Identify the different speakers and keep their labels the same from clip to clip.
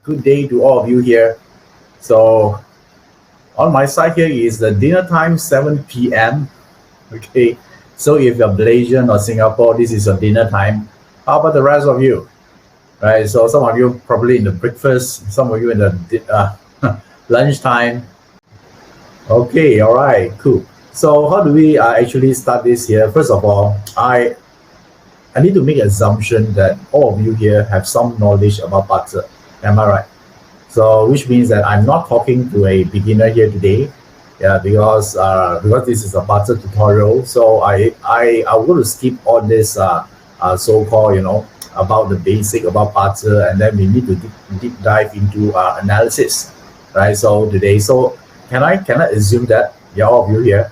Speaker 1: Good day to all of you here. So on my side here is the dinner time, 7 p.m. Okay. So if you're Malaysian or Singapore, this is your dinner time. How about the rest of you? Right. So some of you probably in the breakfast, some of you in the lunchtime. Okay. All right. Cool. So how do we actually start this here? First of all, I need to make an assumption that all of you here have some knowledge about butter. Am I right? So which means that I'm not talking to a beginner here today. Yeah, because this is a butter tutorial. So I want to skip all this so-called, about the basic about butter, and then we need to deep dive into analysis. Right. So today, so can I assume that all of you here,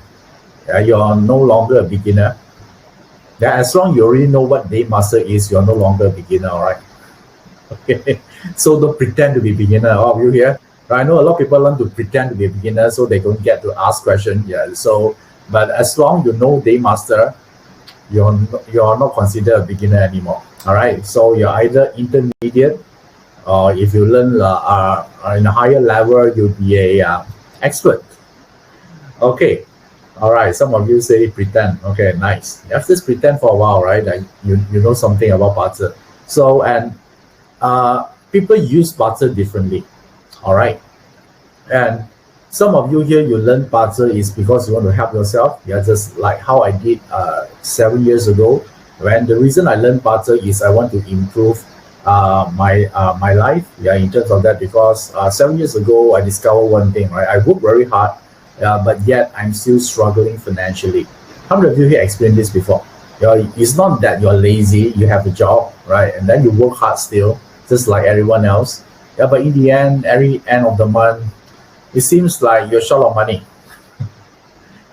Speaker 1: you're no longer a beginner? Yeah, as long you already know what day master is, you're no longer a beginner, all right? Okay, so don't pretend to be beginner, all of you here. Right? I know a lot of people learn to pretend to be a beginner so they don't get to ask questions. Yeah, so, but as long you know day master, you're not considered a beginner anymore, all right? So you're either intermediate, or if you learn in a higher level, you'll be a expert. Okay. All right, some of you say pretend. Okay, nice. You have to pretend for a while, right? That you know something about butter. So, and people use butter differently. All right. And some of you here, you learn butter is because you want to help yourself. Yeah, just like how I did 7 years ago. When the reason I learned butter is I want to improve my life. Yeah, in terms of that, because 7 years ago, I discovered one thing, right? I worked very hard. But yet I'm still struggling financially. How many of you here experienced this before? It's not that you're lazy, you have a job, right? And then you work hard still, just like everyone else. Yeah, but in the end, every end of the month, it seems like you're short of money.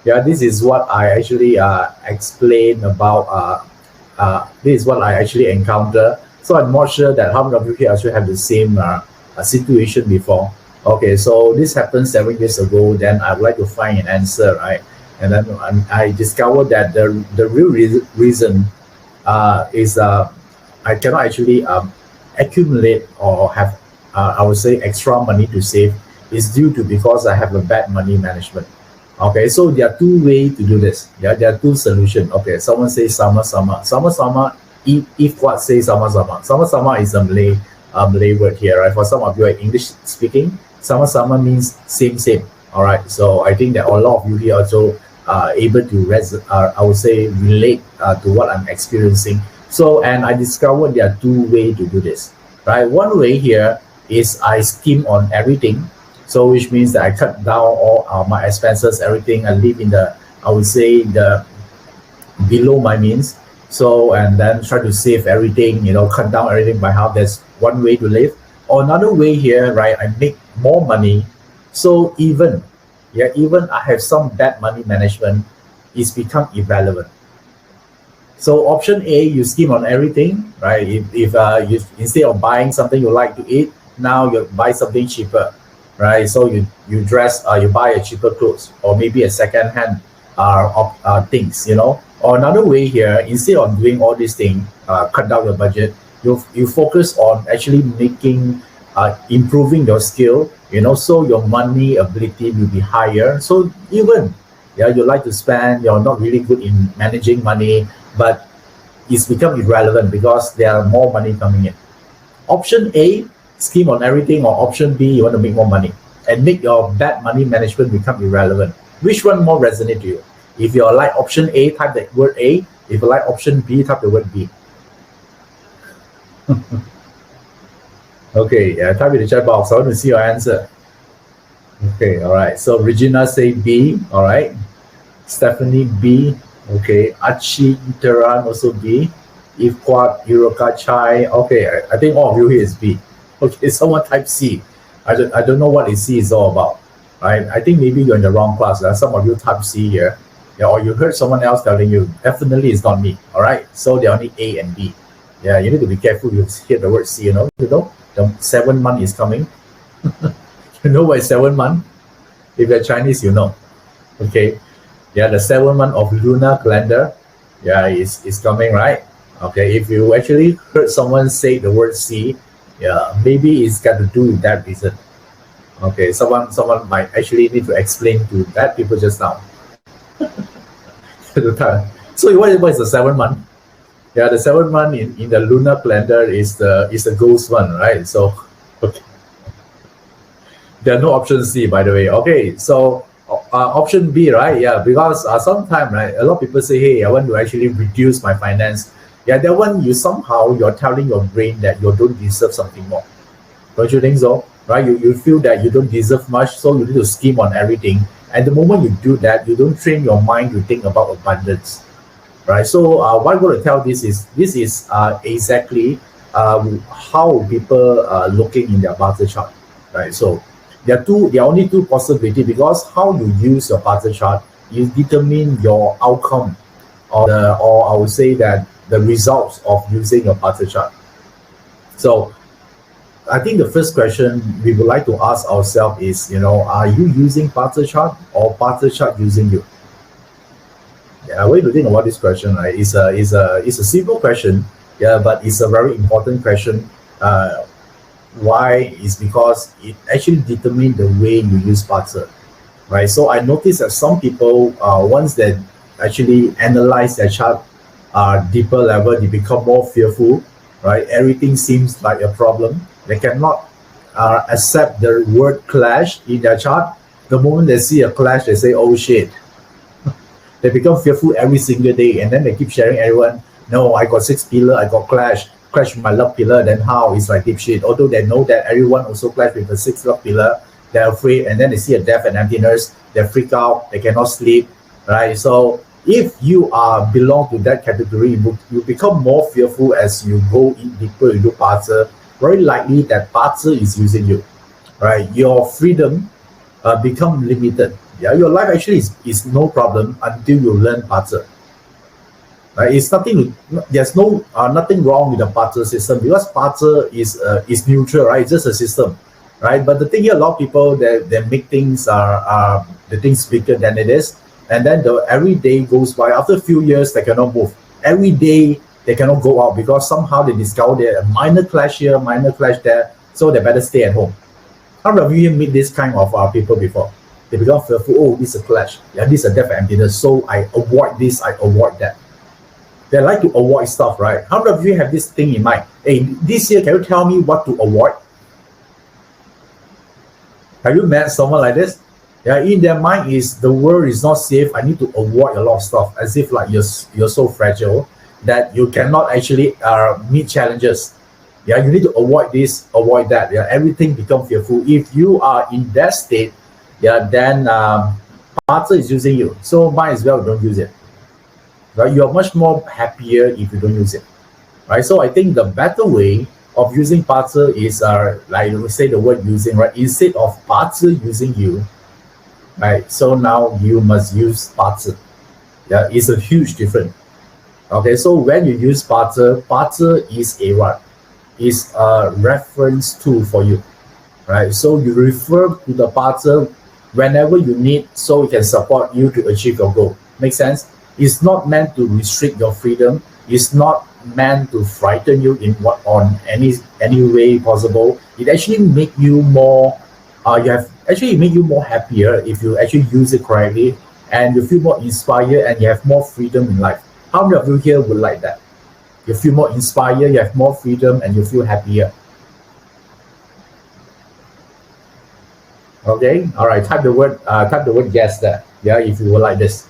Speaker 1: Yeah, this is what I actually explain about. This is what I actually encounter. So I'm not sure that how many of you here actually have the same situation before. Okay, so this happened 7 years ago. Then I'd like to find an answer, right? And then I discovered that the real reason is I cannot actually accumulate or have I would say extra money to save is due to because I have a bad money management. Okay, so there are two ways to do this. Yeah, there are two solutions. Okay, someone says sama. If what say sama. Sama is a Malay word here, right? For some of you are English speaking, sama means same. All right. So I think that a lot of you here also able to I would say relate to what I'm experiencing. So, and I discovered there are two ways to do this, right? One way here is I skim on everything. So which means that I cut down all my expenses, everything. I live in the, I would say the below my means. So, and then try to save everything, cut down everything by half. That's one way to live. Or another way here, right, I make more money. So even I have some bad money management, it's become irrelevant. So option A, you skim on everything, right? If you instead of buying something you like to eat, now you buy something cheaper, right? So you dress, you buy a cheaper clothes, or maybe a second hand things, Or another way here, instead of doing all these things, cut down your budget, you focus on actually making, improving your skill, so your money ability will be higher. So even, you like to spend, you're not really good in managing money, but it's become irrelevant because there are more money coming in. Option A, scheme on everything, or option B, you want to make more money and make your bad money management become irrelevant. Which one more resonate to you? If you like option A, type the word A. If you like option B, type the word B. Okay, type in the chat box. I want to see your answer. Okay, all right. So Regina say B. All right. Stephanie B. Okay. Achi Iteran also B. Ifquat Iroka Chai. Okay, I think all of you here is B. Okay, someone type C. I don't know what C is all about. Right? I think maybe you're in the wrong class. Some of you type C here. Yeah, or you heard someone else telling you, definitely it's not me. All right. So they're only A and B. Yeah, you need to be careful. You hear the word C, the 7th month is coming. You know what is 7th month? If you're Chinese, you know. Okay. Yeah, the 7th month of lunar calendar. Yeah, is coming, right? Okay. If you actually heard someone say the word C, Yeah, maybe it's got to do with that reason. Okay, someone might actually need to explain to that people just now. So what is the 7 month? Yeah, the 7 month in the lunar calendar is the ghost one, right? So okay. There are no option C, by the way. Okay, so option B, right? Yeah, because sometimes, right, a lot of people say, hey, I want to actually reduce my finance. Yeah, that one you're telling your brain that you don't deserve something more. Don't you think so? Right? You feel that you don't deserve much, so you need to scheme on everything. And the moment you do that, you don't train your mind to think about abundance. Right? So what I'm going to tell this is exactly how people are looking in their barter chart. Right? So there are only two possibilities because how you use your barter chart you determine your outcome or I would say that the results of using your barter chart. So I think the first question we would like to ask ourselves is, are you using barter chart or barter chart using you? Yeah, way to think about this question, right? It's a simple question, yeah, but it's a very important question. Why is because it actually determines the way you use barter, right? So I noticed that some people, once they actually analyze their chart, deeper level, they become more fearful, right? Everything seems like a problem. They cannot accept the word clash in their chart. The moment they see a clash, they say, "Oh shit." They become fearful every single day, and then they keep sharing everyone. No, I got six pillar, I got clash with my love pillar. Then how? It's like deep shit. Although they know that everyone also clash with the six love pillar, they're afraid, and then they see a death and emptiness. They freak out. They cannot sleep, right? So if you are belong to that category, you become more fearful as you go in deeper into Parter. Very likely that Parter is using you, right? Your freedom become limited. Yeah, your life actually is no problem until you learn Parter. Right? It's nothing. There's no nothing wrong with the Parter system because Parter is neutral, right? It's just a system, right? But the thing here, a lot of people they make things the things bigger than it is, and then every day goes by. After a few years, they cannot move. Every day they cannot go out because somehow they discover there a minor clash here, minor clash there, so they better stay at home. How many of you meet this kind of people before? They become fearful. Oh, this is a clash. Yeah, this is a death and emptiness. So I avoid this. I avoid that. They like to avoid stuff, right? How many of you have this thing in mind? Hey, this year, can you tell me what to avoid? Have you met someone like this? Yeah, in their mind is the world is not safe. I need to avoid a lot of stuff, as if like you're so fragile that you cannot actually meet challenges. Yeah, you need to avoid this, avoid that. Yeah, everything become fearful. If you are in that state, yeah, then Parter is using you. So might as well don't use it. Right? You are much more happier if you don't use it. Right? So I think the better way of using Parter is like we say the word using, right? Instead of Parter using you, right? So now you must use Parter. Yeah, it's a huge difference. Okay, so when you use Parter, Parter is a what? Is a reference tool for you, right? So you refer to the Parter whenever you need, so it can support you to achieve your goal. Make sense? It's not meant to restrict your freedom. It's not meant to frighten you in what on any way possible. It actually make you more. You have actually make you more happier if you actually use it correctly, and you feel more inspired and you have more freedom in life. How many of you here would like that? You feel more inspired, you have more freedom, and you feel happier. Okay, all right. Type the word yes there. Yeah, if you would like this.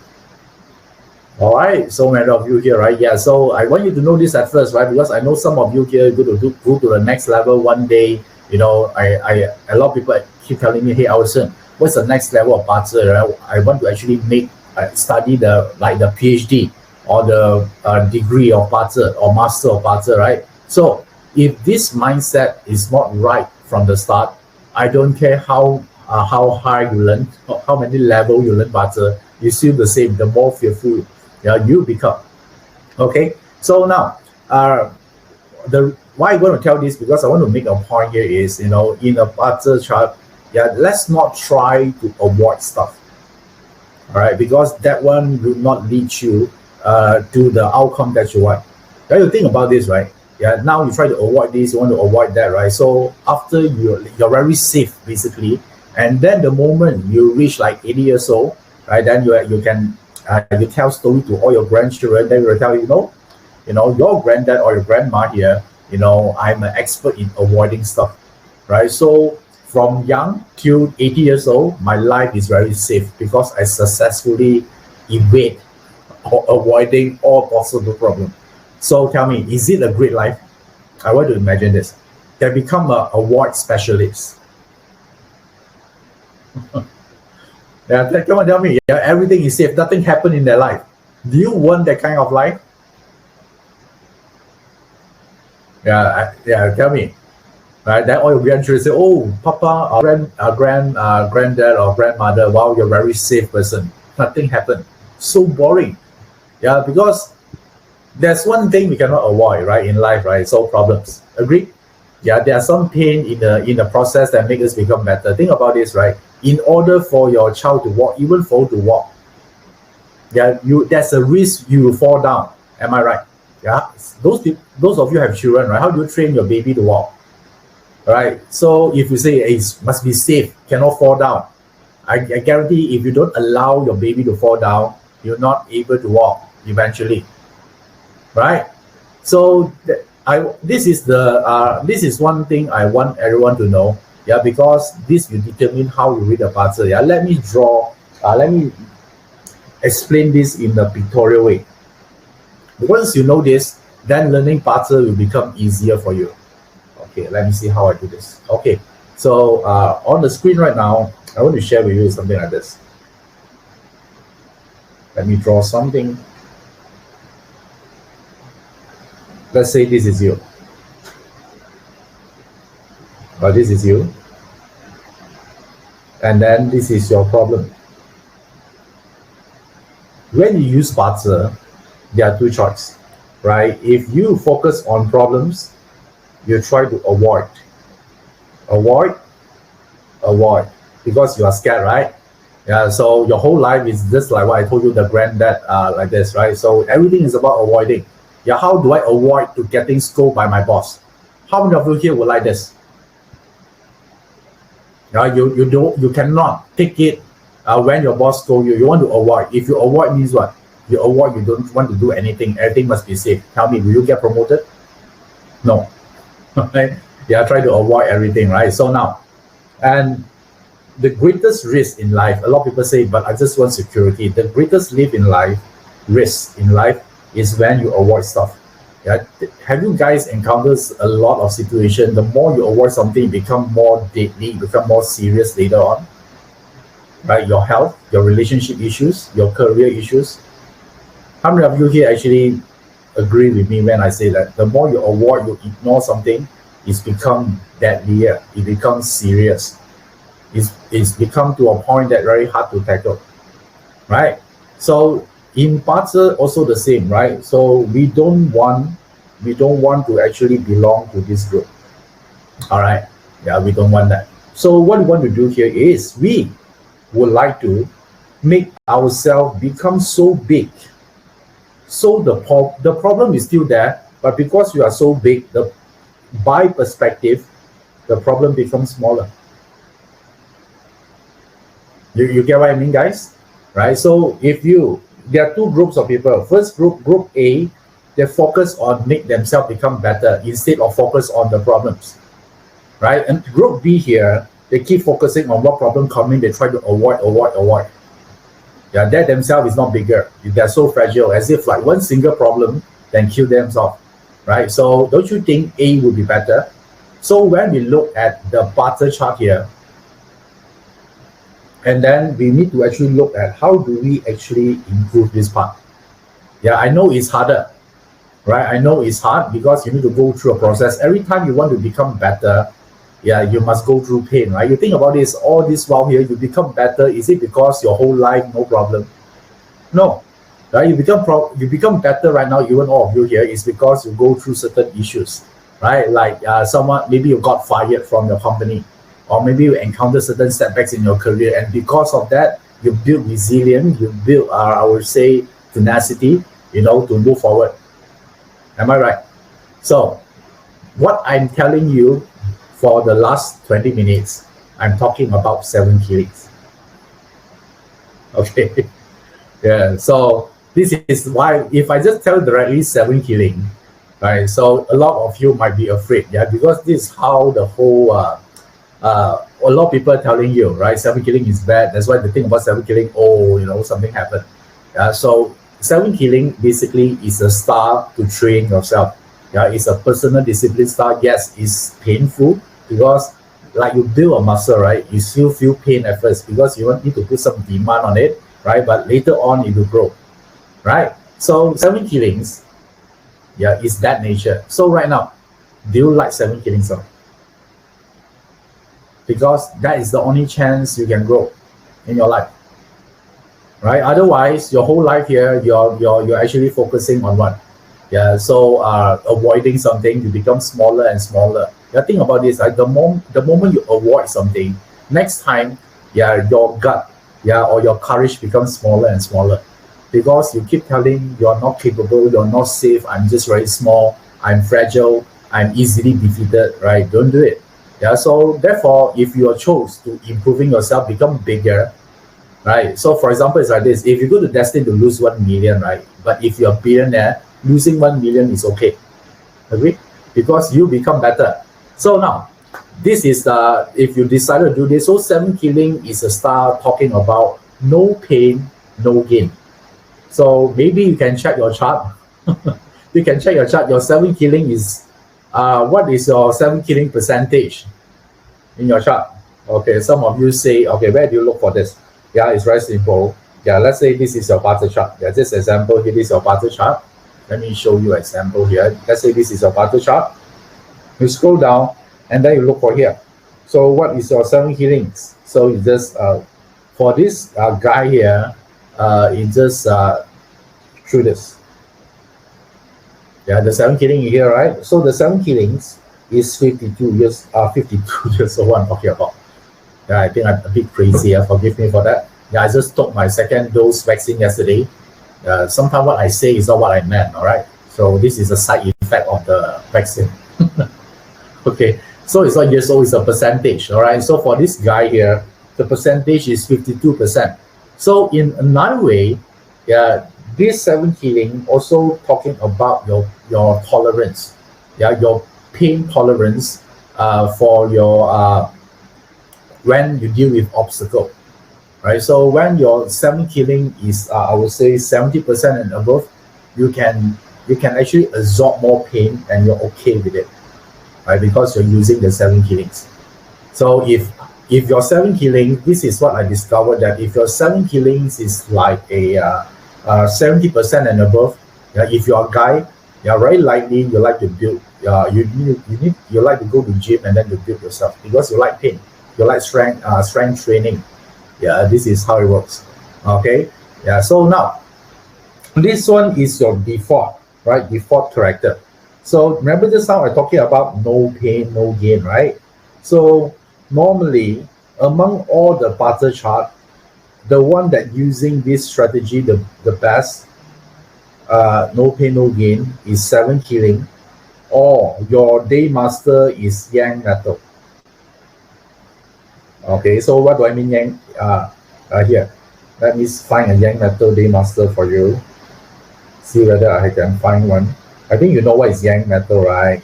Speaker 1: All right, so many of you here, right? Yeah, so I want you to know this at first, right? Because I know some of you here go to the next level one day. A lot of people keep telling me, "Hey, Iverson, what's the next level of Parter?" Right? I want to actually study the PhD or the degree of Parter or master of Parter, right? So if this mindset is not right from the start, I don't care how high you learn, how many level you learn Parter, you still the same. The more fearful you become. Okay, so now the why I'm going to tell this because I want to make a point here is in a Parter chart, let's not try to avoid stuff. All right, because that one will not lead you to the outcome that you want. You have to think about this, right? Yeah, now you try to avoid this, you want to avoid that, right? So after you're very safe basically, and then the moment you reach like 80 years old, right, then you can you tell story to all your grandchildren. They will tell you, your granddad or your grandma here, I'm an expert in avoiding stuff, right? So from young till 80 years old, my life is very safe because I successfully evade or avoiding all possible problems. So tell me, is it a great life? I want to imagine this. Can become a avoid specialist. Yeah, come on, tell me. Yeah, everything is safe. Nothing happened in their life. Do you want that kind of life? Yeah, tell me. Right, then all your grandchildren say, "Oh, Papa, granddad or grandmother, wow, you're a very safe person. Nothing happened. So boring." Yeah, because there's one thing we cannot avoid, right, in life, right? So problems. Agree? Yeah, there are some pain in the process that make us become better. Think about this, right? In order for your child to walk, even for you to walk, yeah, there's a risk you will fall down. Am I right? Yeah. Those of you have children, right? How do you train your baby to walk? Right. So if you say it must be safe, cannot fall down, I guarantee if you don't allow your baby to fall down, you're not able to walk eventually. Right. So this is one thing I want everyone to know. Yeah, because this will determine how you read the puzzle. Yeah, let me explain this in a pictorial way. Once you know this, then learning puzzle will become easier for you. Okay, let me see how I do this. Okay, so on the screen right now, I want to share with you something like this. Let me draw something. Let's say this is you. Or this is you. And then this is your problem. When you use puzzle, there are two choices, right? If you focus on problems, you try to avoid, because you are scared, right? Yeah, so your whole life is just like what I told you, the granddad, like this, right? So everything is about avoiding. Yeah, how do I avoid to getting scolded by my boss? How many of you here would like this? You cannot take it when your boss scold you. You want to avoid. If you avoid means what? You avoid. You don't want to do anything. Everything must be safe. Tell me, will you get promoted? No. Right? Yeah, try to avoid everything, right? So now, and the greatest risk in life, a lot of people say, but I just want security. The greatest risk in life is when you avoid stuff. Yeah. Have you guys encountered a lot of situations? The more you avoid something, it become more deadly, become more serious later on. Right? Your health, your relationship issues, your career issues. How many of you here actually agree with me when I say that the more you avoid, you ignore something, it's become deadlier, it becomes serious. It's become to a point that very hard to tackle. Right? So in puzzle also the same, right? So we don't want to actually belong to this group. All right. Yeah, we don't want that. So what we want to do here is we would like to make ourselves become so big. So the problem is still there, but because you are so big, by perspective, the problem becomes smaller. You get what I mean, guys? Right? So there are two groups of people. First group A, they focus on make themselves become better instead of focus on the problems. Right? And group B here, they keep focusing on what problem coming, they try to avoid. Yeah, that themselves is not bigger. They're so fragile, as if like one single problem then kill themselves. Right? So don't you think A would be better? So when we look at the BaZi chart here, and then we need to actually look at how do we actually improve this part. Yeah, I know it's harder, right? I know it's hard because you need to go through a process. Every time you want to become better, yeah, you must go through pain, right? You think about this, all this while here, you become better. Is it because your whole life, no problem? No, right? You become better right now, even all of you here, is because you go through certain issues, right? Like someone, maybe you got fired from your company, or maybe you encounter certain setbacks in your career, and because of that, you build resilience, you build, I would say, tenacity, to move forward. Am I right? So what I'm telling you for the last 20 minutes, I'm talking about 7 killings. Okay. Yeah. So this is why if I just tell directly 7 killing, right? So a lot of you might be afraid, yeah, because this is how the whole a lot of people are telling you, right? 7 killing is bad. That's why the thing about 7 killing, oh, something happened. Yeah, so 7 killing basically is a style to train yourself. Yeah, it's a personal discipline style. Yes, it's painful because like you build a muscle, right? You still feel pain at first because you need to put some demand on it, right? But later on it will grow, right? So 7 killings, yeah, is that nature. So right now, do you like 7 killings song? Because that is the only chance you can grow in your life, right? Otherwise, your whole life here, you're actually focusing on what? Yeah, so avoiding something, you become smaller and smaller. Yeah, think about this. Like the moment you avoid something, next time, yeah, your gut, yeah, or your courage becomes smaller and smaller, because you keep telling you're not capable, you're not safe. I'm just very small. I'm fragile. I'm easily defeated. Right? Don't do it. Yeah. So therefore, if you are chose to improving yourself, become bigger, right? So for example, it's like this: if you go to destined to lose 1 million, right? But if you're a billionaire, losing 1 million is okay. Agree? Because you become better. So now, this is the if you decide to do this. So 7 killing is a style talking about no pain, no gain. So maybe you can check your chart. You can check your chart. Your 7 killing is what is your 7 killing percentage in your chart? Okay, some of you say, okay, where do you look for this? Yeah, it's very simple. Yeah, let's say this is your BaZi chart. Yeah, this example here is your BaZi chart. Let me show you an example here. Let's say this is your BaZi chart. You scroll down and then you look for here. So what is your 7 killings? So you just for this guy here, it just through this. Yeah, the 7 killing here, right? So the 7 killings is 52 years old. What I'm talking about. Yeah, I think I'm a bit crazy. Forgive me for that. Yeah, I just took my second dose vaccine yesterday. Sometimes what I say is not what I meant. All right. So this is a side effect of the vaccine. Okay. So it's not years old. It's a percentage. All right. So for this guy here, the percentage is 52%. So in another way, yeah, this 7 killing also talking about your tolerance. Yeah, your pain tolerance for your when you deal with obstacle, right? So when your 7 killing is I would say 70% and above, you can actually absorb more pain and you're okay with it, right? Because you're using the 7 killings. So if your 7 killing, this is what I discovered, that if your 7 killings is like a 70% and above, yeah, if you're a guy, yeah, very likely you like to build. You like to go to gym and then to build yourself because you like pain. You like strength training. Yeah, this is how it works. Okay. Yeah. So now, this one is your default, right? Default character. So remember just now I'm talking about no pain, no gain, right? So normally among all the BaZi chart, the one that using this strategy the best, no pain, no gain, is 7 killing, or your day master is yang metal. Okay, so what do I mean yang? Here, let me find a yang metal day master for you. See whether I can find one. I think you know what is yang metal, right?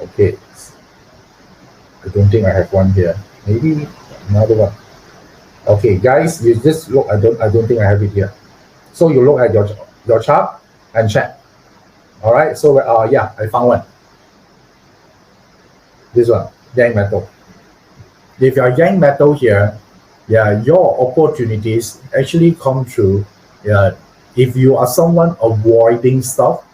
Speaker 1: Okay, I don't think I have one here. Maybe another one. Okay, guys, you just look. I don't think I have it here. So you look at your chart and check. All right. So yeah, I found one. This one, yang metal. If you're yang metal here, yeah, your opportunities actually come through. Yeah, if you are someone avoiding stuff,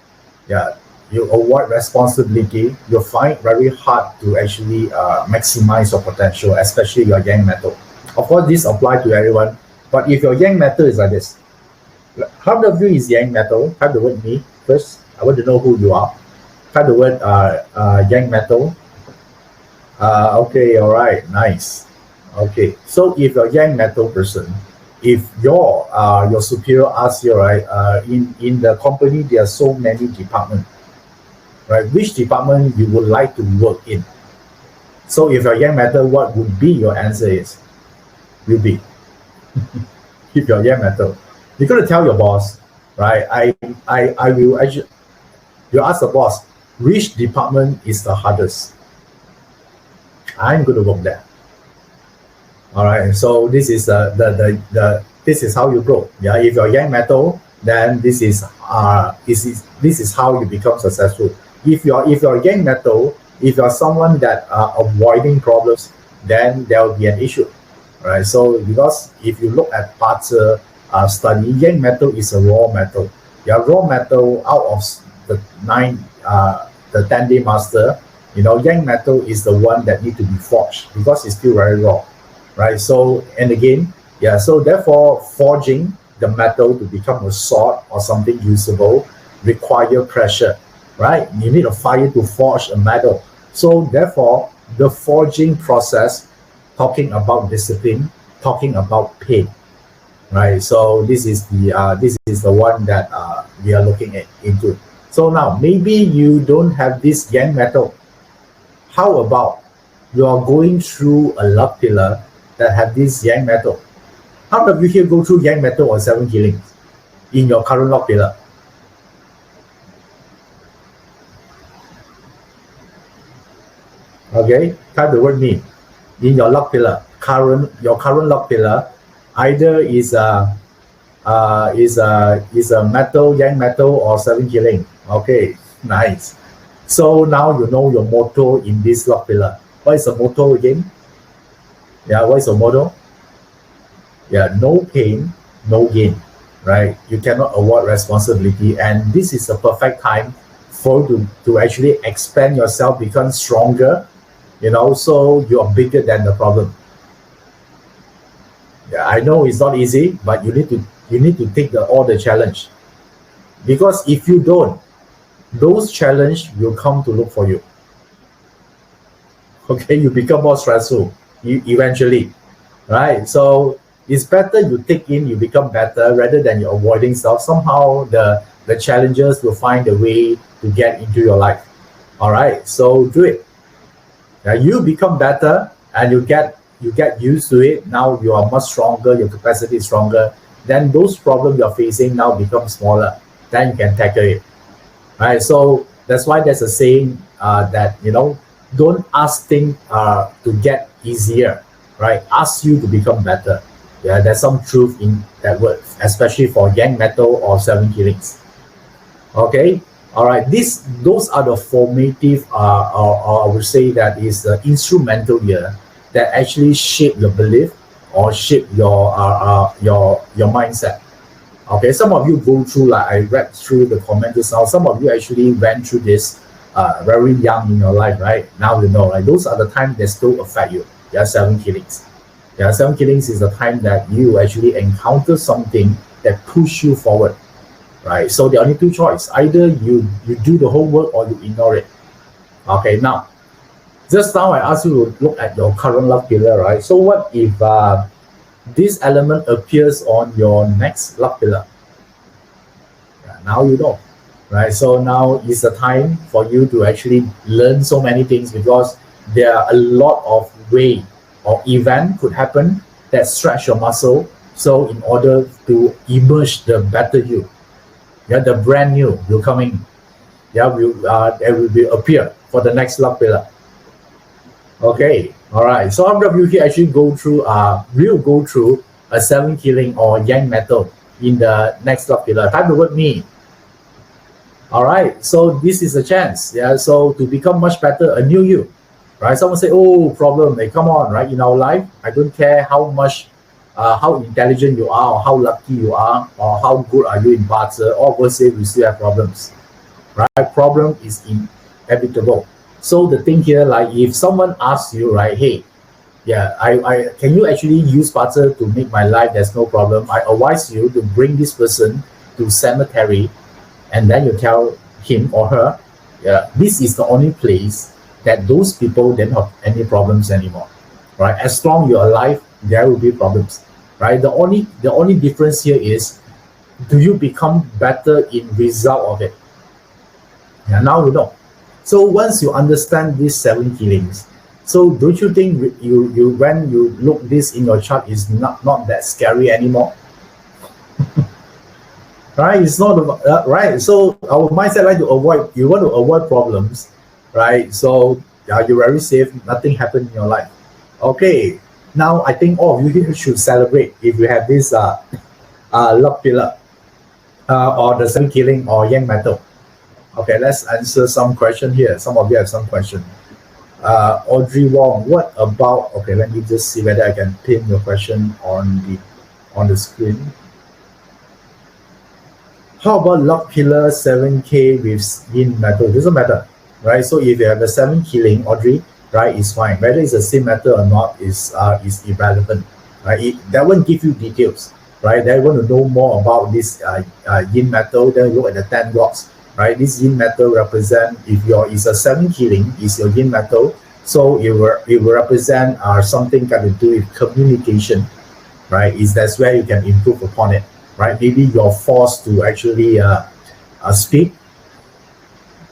Speaker 1: yeah, you avoid responsibility, you find it very hard to actually maximize your potential, especially your yang metal. Of course, this applies to everyone, but if your yang metal is like this, how many of you is yang metal? Type the word me first. I want to know who you are. Type the word yang metal. Okay, all right, nice. Okay, so if you're a yang metal person, if your superior asks you, right, in the company there are so many departments, right? Which department you would like to work in? So if you're yang metal, what would be your answer is? Will be, if you're yang metal, you're going to tell your boss, right? I will actually, you ask the boss, which department is the hardest? I'm going to work there. All right. So this is this is how you grow. Yeah. If you're yang metal, then this is how you become successful. If you're yang metal, if you're someone that are avoiding problems, then there will be an issue, right? So because if you look at BaZi study, yang metal is a raw metal. Yeah, raw metal out of the 10-day master, yang metal is the one that need to be forged because it's still very raw, right? So, and again, yeah, so therefore forging the metal to become a sword or something usable require pressure, right? You need a fire to forge a metal. So therefore, the forging process, talking about discipline, talking about pain, right? So this is the one that we are looking into. So now maybe you don't have this yang metal. How about you are going through a luck pillar that have this yang metal? How many of you here go through yang metal or 7 killings in your current luck pillar? Okay, type the word me in your luck pillar. Your current luck pillar either is a metal, yang metal, or 7 killing. Okay, nice. So now you know your motto in this luck pillar. What is the motto again? Yeah, what is the motto? Yeah, no pain, no gain, right? You cannot avoid responsibility, and this is a perfect time for you to actually expand yourself, become stronger, so you are bigger than the problem. Yeah, I know it's not easy, but you need to take all the challenge, because if you don't, those challenge will come to look for you. Okay, you become more stressful eventually, right? So it's better you take in, you become better rather than you're avoiding stuff. Somehow the challenges will find a way to get into your life. All right, so do it. Now you become better and you get used to it. Now you are much stronger, your capacity is stronger. Then those problems you're facing now become smaller. Then you can tackle it. Right, so that's why there's a saying that don't ask things to get easier, right? Ask you to become better. Yeah, there's some truth in that word, especially for yang metal or 7 killings. Okay, all right. Those are the formative, or I would say that is the instrumental year that actually shape your belief or shape your mindset. Okay, some of you go through, like I read through the comment just now, some of you actually went through this very young in your life, right? Now you know, right? Those are the times that still affect you. Yeah, 7 killings. Yeah, 7 killings is the time that you actually encounter something that push you forward, right? So the only two choices, either you do the homework or you ignore it. Okay, now, just now I asked you to look at your current luck pillar, right? So what if this element appears on your next luck pillar? Yeah, now you know, right? So now is the time for you to actually learn so many things, because there are a lot of way or event could happen that stretch your muscle. So in order to emerge the better you, yeah, the brand new will coming, yeah, there will be appear for the next luck pillar. Okay, all right. So how many of you here actually will go through a 7 killing or yang metal in the next luck pillar? Type the word me. All right. So this is a chance. Yeah. So to become much better, a new you. Right. Someone say, "Oh, problem." Hey, come on. Right. In our life, I don't care how much, how intelligent you are, or how lucky you are, or how good are you in BaZi. All of us say we still have problems. Right. Problem is inevitable. So the thing here, like if someone asks you, right, hey, yeah, I can you actually use BaZi to make my life? There's no problem. I advise you to bring this person to cemetery, and then you tell him or her, yeah, this is the only place that those people don't have any problems anymore, right? As long you're alive, there will be problems, right? The only difference here is, do you become better in result of it? Yeah, now you know. So once you understand these seven killings, so don't you think you when you look this in your chart is not that scary anymore? Right? It's not about, right. So our mindset like to avoid. You want to avoid problems, right? So you're very safe. Nothing happened in your life. Okay. Now I think all of you here should celebrate if you have this luck pillar or the seven killing or yang metal. Okay, let's answer some question here. Some of you have some question. Audrey Wong, what about? Okay, let me just see whether I can pin your question on the screen. How about luck pillar 7K with yin metal? Doesn't matter, right? So if you have the 7 killing, Audrey, right, it's fine. Whether it's the same metal or not is irrelevant, right? That won't give you details, right? They want to know more about this yin metal. Then look at the 10 rocks, right? This yin metal represent, if your is a 7 killing, is your yin metal. So it will represent something got to do with communication, right? That's where you can improve upon it. Right, maybe you're forced to actually speak.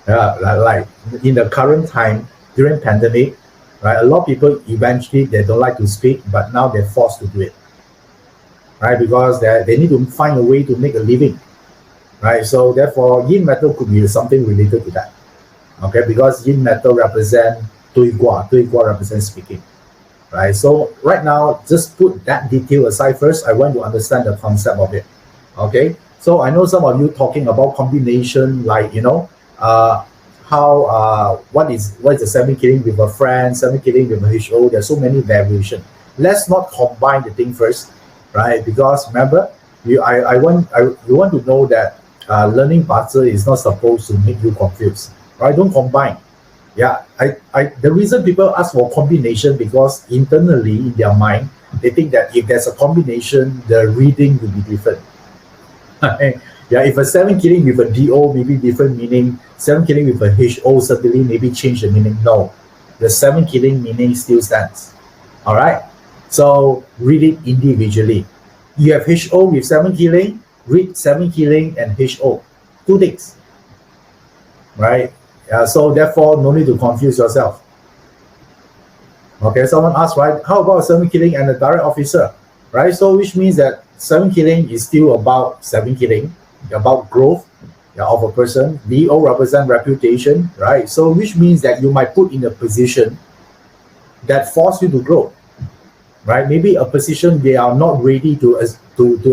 Speaker 1: Like in the current time during pandemic, right? A lot of people eventually they don't like to speak, but now they're forced to do it, right? Because they need to find a way to make a living, right? So therefore, yin metal could be something related to that, okay? Because yin metal represent tui gua represents speaking. Right, so right now, just put that detail aside first. I want to understand the concept of it. Okay, so I know some of you talking about combination, like what is the 7 killing with a friend, 7 killing with a HO. There's so many variation. Let's not combine the thing first, right? Because remember, you want to know that learning BaZi is not supposed to make you confused, right? Don't combine. Yeah, the reason people ask for combination because internally in their mind they think that if there's a combination, the reading will be different. Yeah, if a 7 killing with a DO maybe different meaning, 7 killing with a HO certainly maybe change the meaning. No, the 7 killing meaning still stands. All right, so read it individually. You have HO with 7 killing, read 7 killing and HO, 2 things, right? So therefore, no need to confuse yourself. Okay, someone asked, right, how about 7 killing and a direct officer, right? So which means that 7 killing is still about 7 killing, about growth of a person. DO represent reputation, right? So which means that you might put in a position that force you to grow, right? Maybe a position they are not ready to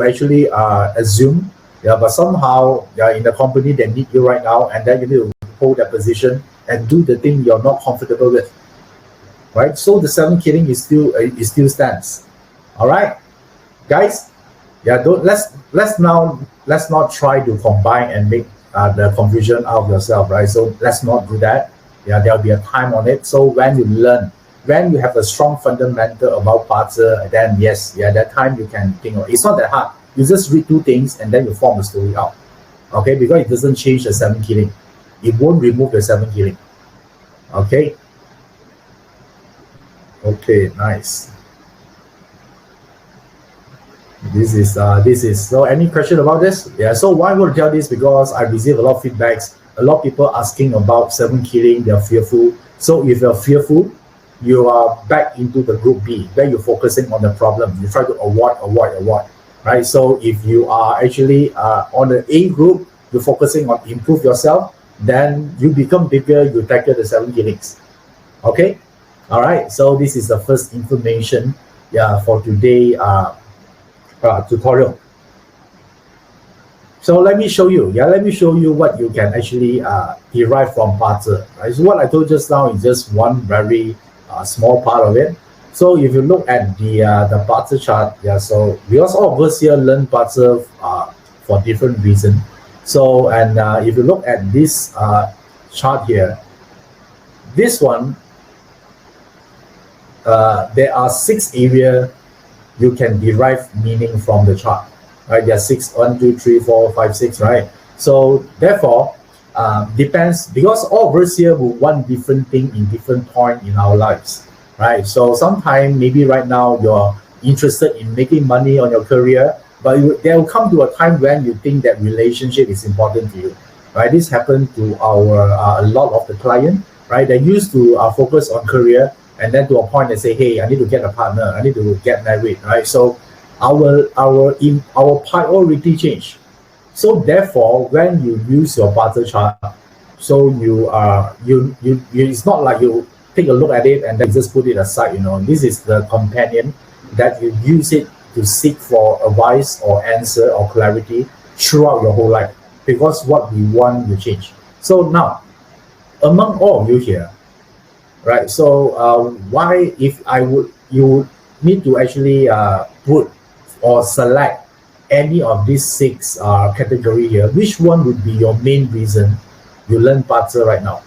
Speaker 1: actually assume, but somehow in the company they need you right now, and then you need to hold that position and do the thing you're not comfortable with, right? So the 7 killing is still stands. All right, guys. Yeah, let's not try to combine and make the confusion out of yourself, right? So let's not do that. Yeah, there'll be a time on it. So when you learn, when you have a strong fundamental about BaZi, then yes, that time you can think of. It's not that hard. You just read 2 things and then you form a story out. Okay, because it doesn't change the 7 killing. It won't remove the 7 killing. Okay. Okay, nice. This is so any question about this? Yeah, so why would I tell this? Because I receive a lot of feedbacks, a lot of people asking about 7 killing, they're fearful. So if you're fearful, you are back into the group B where you're focusing on the problem. You try to avoid, right? So if you are actually on the A group, you're focusing on improve yourself, then you become bigger, you tackle the 7 killings. Okay, all right, so this is the first information for today tutorial. So let me show you what you can actually derive from BaZi, right? So what I told just now is just one very small part of it. So if you look at the BaZi chart, so because all of us here learn BaZi for different reasons. So, and if you look at this chart here, this one, there are 6 areas you can derive meaning from the chart, right? There are 6, 1, 2, 3, 4, 5, 6, right? So therefore, depends, because all of us here will want different thing in different point in our lives, right? So sometime maybe right now you're interested in making money on your career, but there will come to a time when you think that relationship is important to you, right? This happened to our a lot of the client, right? They used to focus on career, and then to a point they say, hey, I need to get a partner, I need to get married, right? So our priority change. So therefore, when you use your BaZi chart, so you it's not like you take a look at it and then just put it aside. This is the companion that you use it to seek for advice or answer or clarity throughout your whole life, because what we want will change. So now, among all of you here, right? So why, if I would, you would need to actually put or select any of these six category here, which one would be your main reason you learn BaZi right now?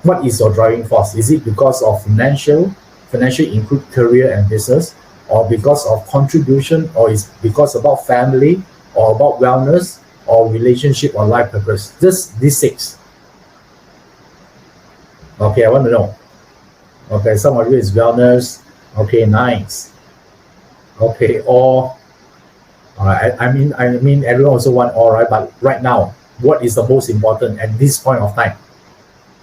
Speaker 1: What is your driving force? Is it because of financial include career and business, or because of contribution, or is because about family, or about wellness, or relationship, or life purpose? Just these six. Okay, I want to know. Okay, some of you is wellness. Okay, nice. Okay, or I mean, everyone also want all, right? But right now, what is the most important at this point of time?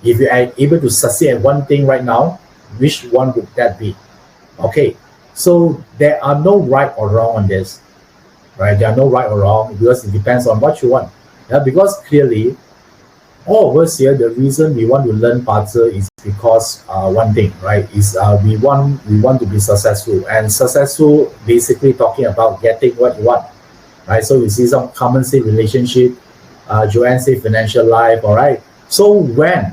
Speaker 1: If you are able to succeed at one thing right now, which one would that be? Okay, so there are no right or wrong on this, right? There are no right or wrong, because it depends on what you want. Yeah, because clearly, all of us here, the reason we want to learn BaZi is because one thing, right? Is we want to be successful, and successful basically talking about getting what you want, right? So we see some common say relationship. Joanne say financial life. All right. So when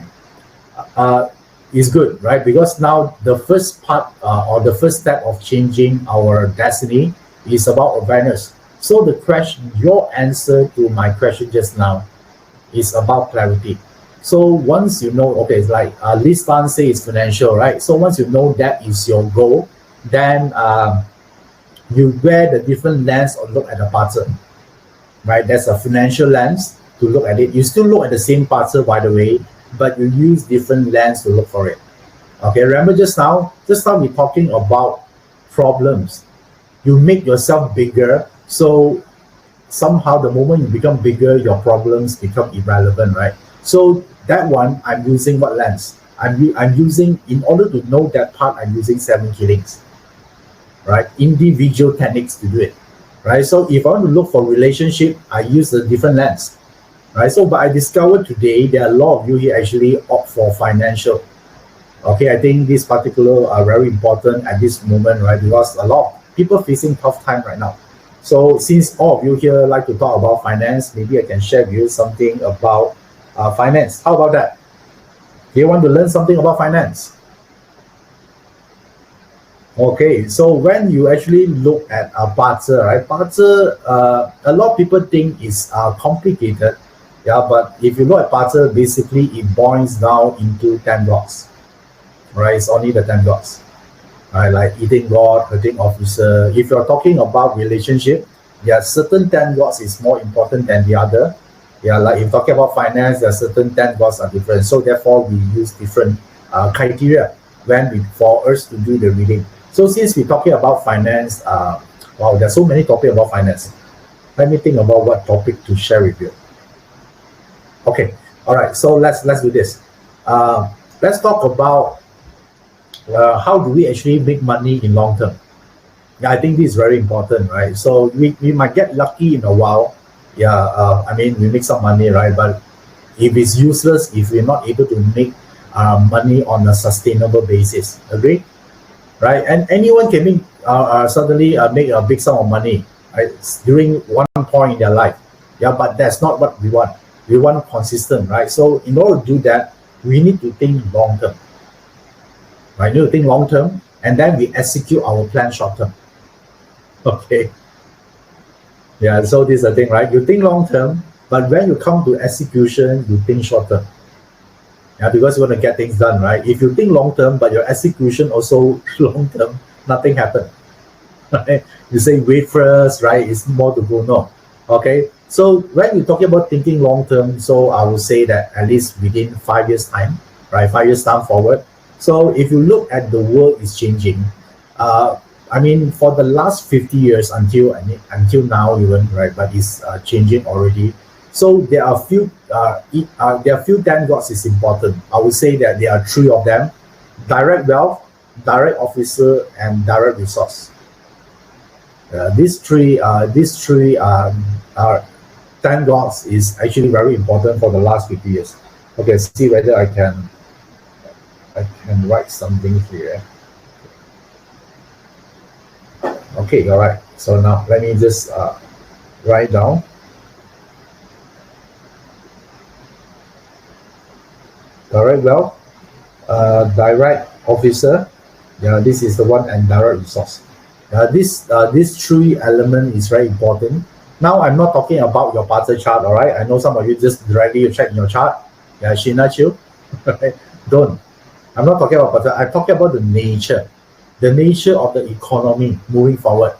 Speaker 1: is good, right? Because now the first part or the first step of changing our destiny is about awareness. So the question, your answer to my question just now, is about clarity. So once you know, okay, it's like Liz Tan say it's financial, right? So once you know that is your goal, then you wear the different lens or look at the BaZi, right? There's a financial lens to look at it. You still look at the same BaZi, by the way, but you use different lens to look for it. Okay, remember just now we're talking about problems. You make yourself bigger, so somehow the moment you become bigger, your problems become irrelevant, right? So that one, I'm using what lens? I'm using, in order to know that part, I'm using 7 killings, right? Individual techniques to do it, right? So if I want to look for relationship, I use a different lens, right? So, but I discovered today there are a lot of you here actually opt for financial. Okay, I think this particular are very important at this moment, right? Because a lot of people facing tough time right now. So since all of you here like to talk about finance, maybe I can share with you something about finance. How about that? Do you want to learn something about finance? Okay, so when you actually look at BaZi, right? BaZi, a lot of people think is complicated. Yeah, but if you look at BaZi, basically it boils down into 10 blocks, right? It's only the 10 blocks. Right, like eating God, hurting officer. If you're talking about relationship, there are certain 10 gods is more important than the other. Yeah, like if talking about finance, there are certain 10 gods are different. So therefore, we use different criteria for us to do the reading. So since we're talking about finance, wow, there's so many topics about finance. Let me think about what topic to share with you. Okay, all right. So let's do this. Let's talk about how do we actually make money in long term? Yeah, I think this is very important, right? So we might get lucky in a while. Yeah, I mean, we make some money, right? But if it's useless, if we're not able to make money on a sustainable basis, agree? Right? And anyone can make suddenly make a big sum of money, right? During one point in their life. Yeah, but that's not what we want. We want consistent, right? So in order to do that, we need to think long term. Right? We need to think long term, and then we execute our plan short term. Okay. Yeah, so this is the thing, right? You think long term, but when you come to execution, you think short term. Yeah, because you want to get things done, right? If you think long term, but your execution also long term, nothing happens. Right? You say wait first, right? It's more to go. No. Okay. So when you're talking about thinking long term, so I will say that at least within 5 years time, right? 5 years time forward. So if you look at the world is changing, I mean, for the last 50 years until now even, right? But it's changing already. So there are few 10 gods is important. I would say that there are three of them: direct wealth, direct officer, and direct resource. These three are 10 gods is actually very important for the last 50 years. Okay, see whether I can write something here. Okay, all right. So now let me just write down. Direct wealth, direct officer. Yeah, this is the one, and direct resource. This three element is very important. Now I'm not talking about your BaZi chart, all right? I know some of you just directly check your chart. Yeah, Sheena Chiu. Don't. I'm not talking about BaZi. I'm talking about the nature of the economy moving forward.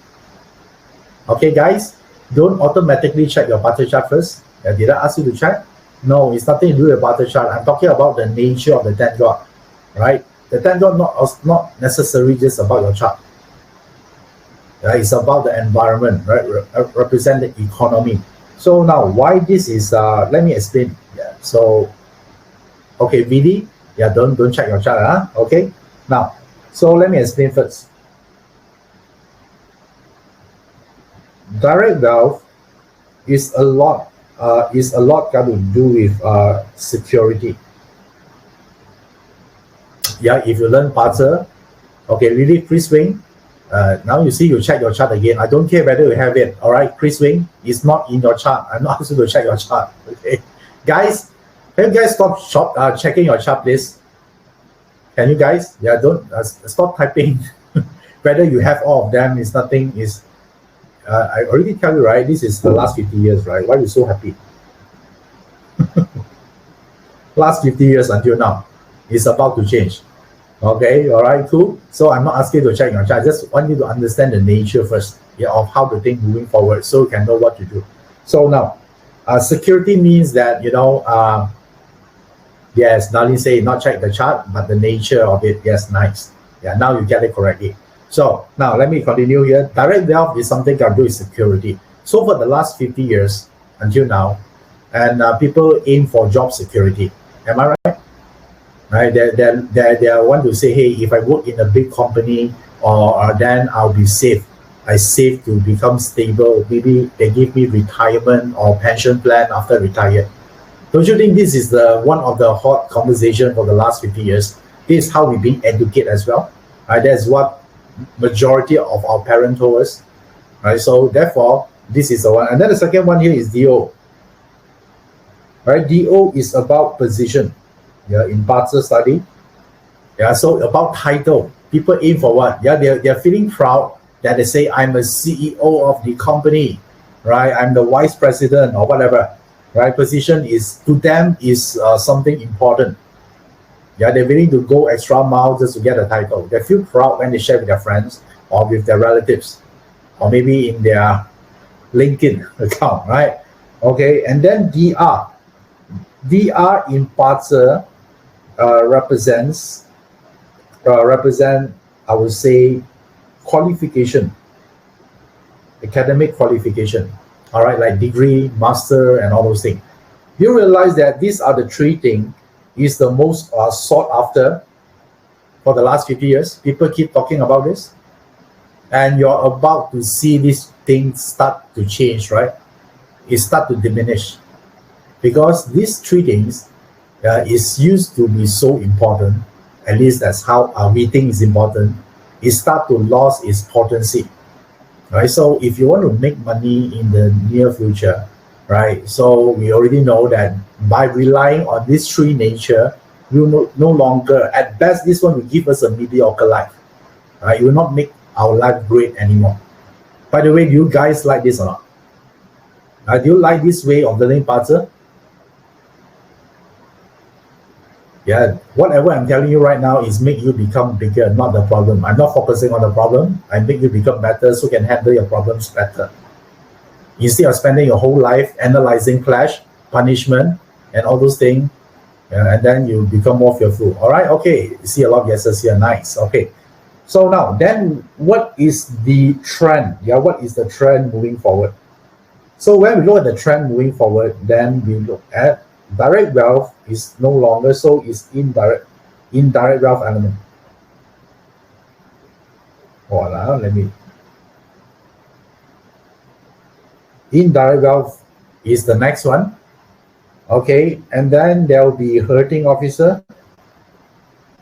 Speaker 1: Okay, guys, don't automatically check your BaZi chart first. Did I ask you to check? No, it's nothing to do with BaZi chart. I'm talking about the nature of the 10 god, right? The 10 god not necessarily just about your chart. It's about the environment, right? Represent the economy. So now, why this is? Let me explain. Yeah. So, okay, VD. Yeah, don't check your chart, huh? Okay. Now, so let me explain first. Direct wealth is a lot got to do with security. Yeah, if you learn BaZi, okay, really free swing. Now you see, you check your chart again. I don't care whether you have it. All right, free swing is not in your chart. I'm not asking you to check your chart. Okay, guys, can you guys stop checking your chart, please? Can you guys? Yeah, don't stop typing. Whether you have all of them is nothing. Is I already tell you, right? This is the last 50 years, right? Why are you so happy? Last 50 years until now, it's about to change. Okay, all right, cool. So I'm not asking you to check your chart. I just want you to understand the nature first, yeah, of how the thing moving forward, so you can know what to do. So now, security means that, yes, Nalin say not check the chart, but the nature of it. Yes, nice. Yeah, now you get it correctly. So now let me continue here. Direct wealth is something that do with security. So for the last 50 years until now, and people aim for job security. Am I right? Right, they want to say, hey, if I work in a big company, or then I'll be safe. I save to become stable. Maybe they give me retirement or pension plan after retire. Don't you think this is the one of the hot conversation for the last 50 years? This is how we've been educated as well. Right, that's what majority of our parents told us. Right, so therefore, this is the one. And then the second one here is DO. Right, DO is about position. Yeah, in BaZi study. Yeah, so about title. People aim for what? Yeah, they're feeling proud that they say, I'm a CEO of the company, right? I'm the vice president or whatever, right? Position is, to them, is something important. Yeah, they're willing to go extra mile just to get a title. They feel proud when they share with their friends or with their relatives, or maybe in their LinkedIn account, right? Okay, and then DR. DR in BaZi represent, I would say, qualification, academic qualification. All right, like degree, master, and all those things. You realize that these are the three things is the most sought after for the last 50 years. People keep talking about this, and you're about to see these things start to change, right? It start to diminish, because these three things is used to be so important. At least that's how we think is important. It start to lose its potency, right? So if you want to make money in the near future, right? So we already know that by relying on these three nature, we will no longer, at best, this one will give us a mediocre life, right? It will not make our life great anymore. By the way, do you guys like this or not? Do you like this way of learning BaZi? Yeah, whatever I'm telling you right now is make you become bigger, not the problem. I'm not focusing on the problem. I make you become better so you can handle your problems better. Instead of spending your whole life analyzing clash, punishment, and all those things, and then you become more fearful. All right, okay. You see a lot of yeses here. Nice. Okay. So now, then what is the trend? Yeah, what is the trend moving forward? So when we look at the trend moving forward, then we look at direct wealth is no longer, so it's indirect wealth element. Hold on, let me. Indirect wealth is the next one. Okay, and then there will be hurting officer,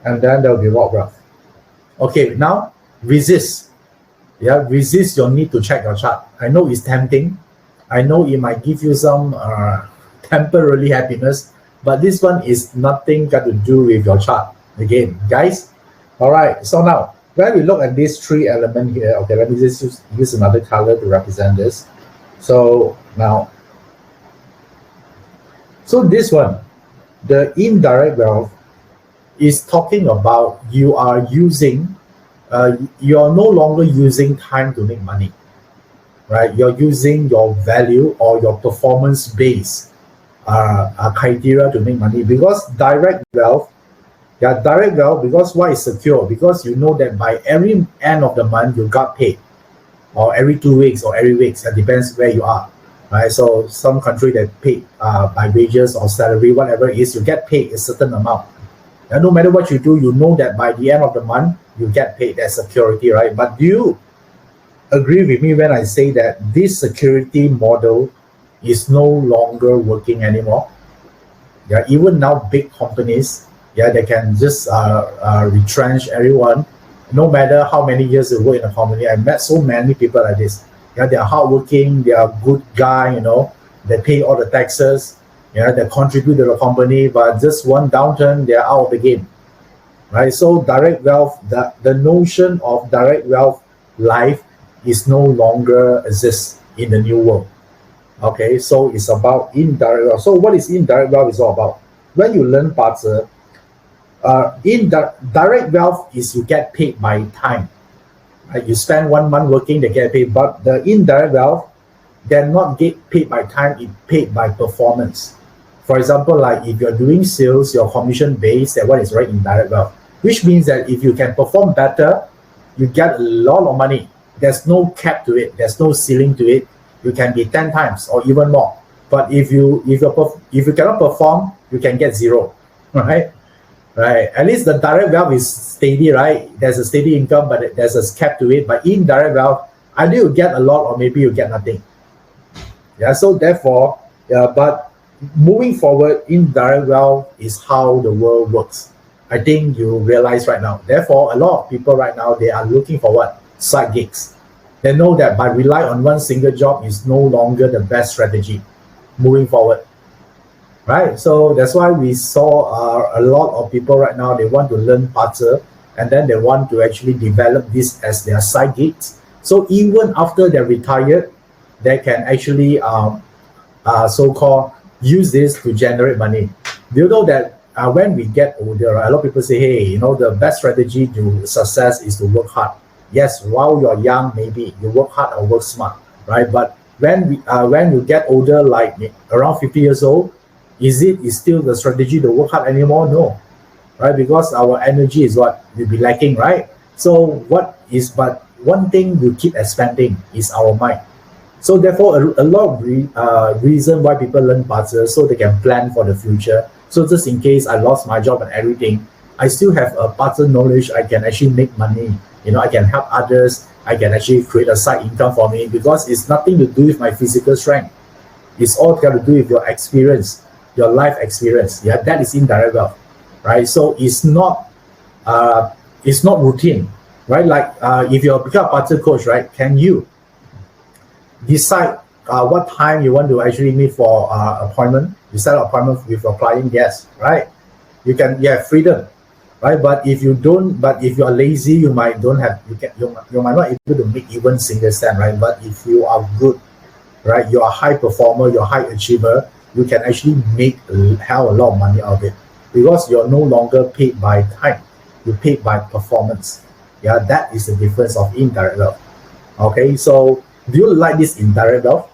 Speaker 1: and then there will be rock wealth. Okay, now resist. Yeah, resist your need to check your chart. I know it's tempting. I know it might give you some temporary happiness, but this one is nothing got to do with your chart. Again, guys. All right. So now, when we look at these three elements here, okay, let me just use another color to represent this. So now, so this one, the indirect wealth is talking about you are using, you are no longer using time to make money, right? You're using your value or your performance-based criteria to make money, because direct wealth, because why is secure? Because you know that by every end of the month you got paid, or every 2 weeks or every week. It depends where you are, right? So some country that pay by wages or salary, whatever it is, you get paid a certain amount. And no matter what you do, you know that by the end of the month you get paid. That's security, right? But do you agree with me when I say that this security model is no longer working anymore? Yeah, even now big companies, yeah, they can just retrench everyone, no matter how many years they work in a company. I met so many people like this. Yeah, they are hardworking, they are good guy, they pay all the taxes, they contribute to the company, but just one downturn, they're out of the game, right? So direct wealth, the notion of direct wealth life is no longer exists in the new world. Okay, so it's about indirect wealth. So what is indirect wealth is all about? When you learn BaZi, direct wealth is you get paid by time. Right? You spend 1 month working, they get paid. But the indirect wealth, they're not get paid by time, it's paid by performance. For example, like if you're doing sales, your commission based, that one is right indirect wealth, which means that if you can perform better, you get a lot of money. There's no cap to it, there's no ceiling to it. You can be 10 times or even more. But if you cannot perform, you can get zero, right? Right. At least the direct wealth is steady, right? There's a steady income, but there's a cap to it. But indirect wealth, either you get a lot or maybe you get nothing. Yeah. So therefore, but moving forward, indirect wealth is how the world works. I think you realize right now. Therefore, a lot of people right now, they are looking for what? Side gigs. They know that by rely on one single job is no longer the best strategy moving forward. Right, so that's why we saw a lot of people right now, they want to learn BaZi, and then they want to actually develop this as their side gigs. So even after they're retired, they can actually so-called use this to generate money. Do you know that when we get older, a lot of people say, hey, the best strategy to success is to work hard. Yes, while you're young, maybe you work hard or work smart, right? But when you get older, like around 50 years old, is still the strategy to work hard anymore? No, right? Because our energy is what will be lacking, right? So but one thing we keep expanding is our mind. So therefore, a lot of reason why people learn BaZi, so they can plan for the future. So just in case I lost my job and everything, I still have a BaZi knowledge. I can actually make money. I can help others. I can actually create a side income for me, because it's nothing to do with my physical strength. It's all got to do with your experience, your life experience. Yeah, that is indirect wealth, right? So it's not routine, right? Like if you're become a BaZi coach, right? Can you decide what time you want to actually meet for appointment? You set an appointment with your client, yes, right? You have freedom, right? But if you don't, but if you are lazy, you might might not able to make even single cent, right? But if you are good, right, you're a high performer, you're a high achiever, you can actually make a hell of a lot of money out of it, because you're no longer paid by time, you're paid by performance. Yeah, that is the difference of indirect wealth. Okay, so do you like this indirect wealth?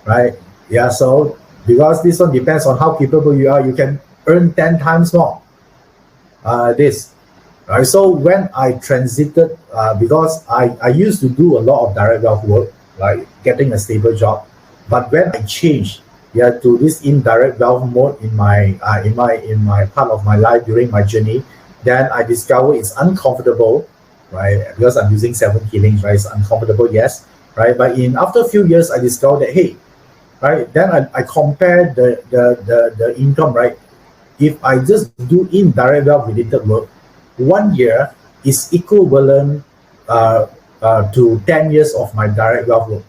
Speaker 1: Right? Yeah, so because this one depends on how capable you are, you can earn 10 times more. This. Right? So when I transited, because I used to do a lot of direct wealth work, like getting a stable job. But when I changed, to this indirect wealth mode in my part of my life during my journey, then I discovered it's uncomfortable, right? Because I'm using seven killings, right? It's uncomfortable, yes, right? But in after a few years, I discovered that hey, right? Then I compare the income, right? If I just do indirect wealth related work, 1 year is equivalent to 10 years of my direct wealth work.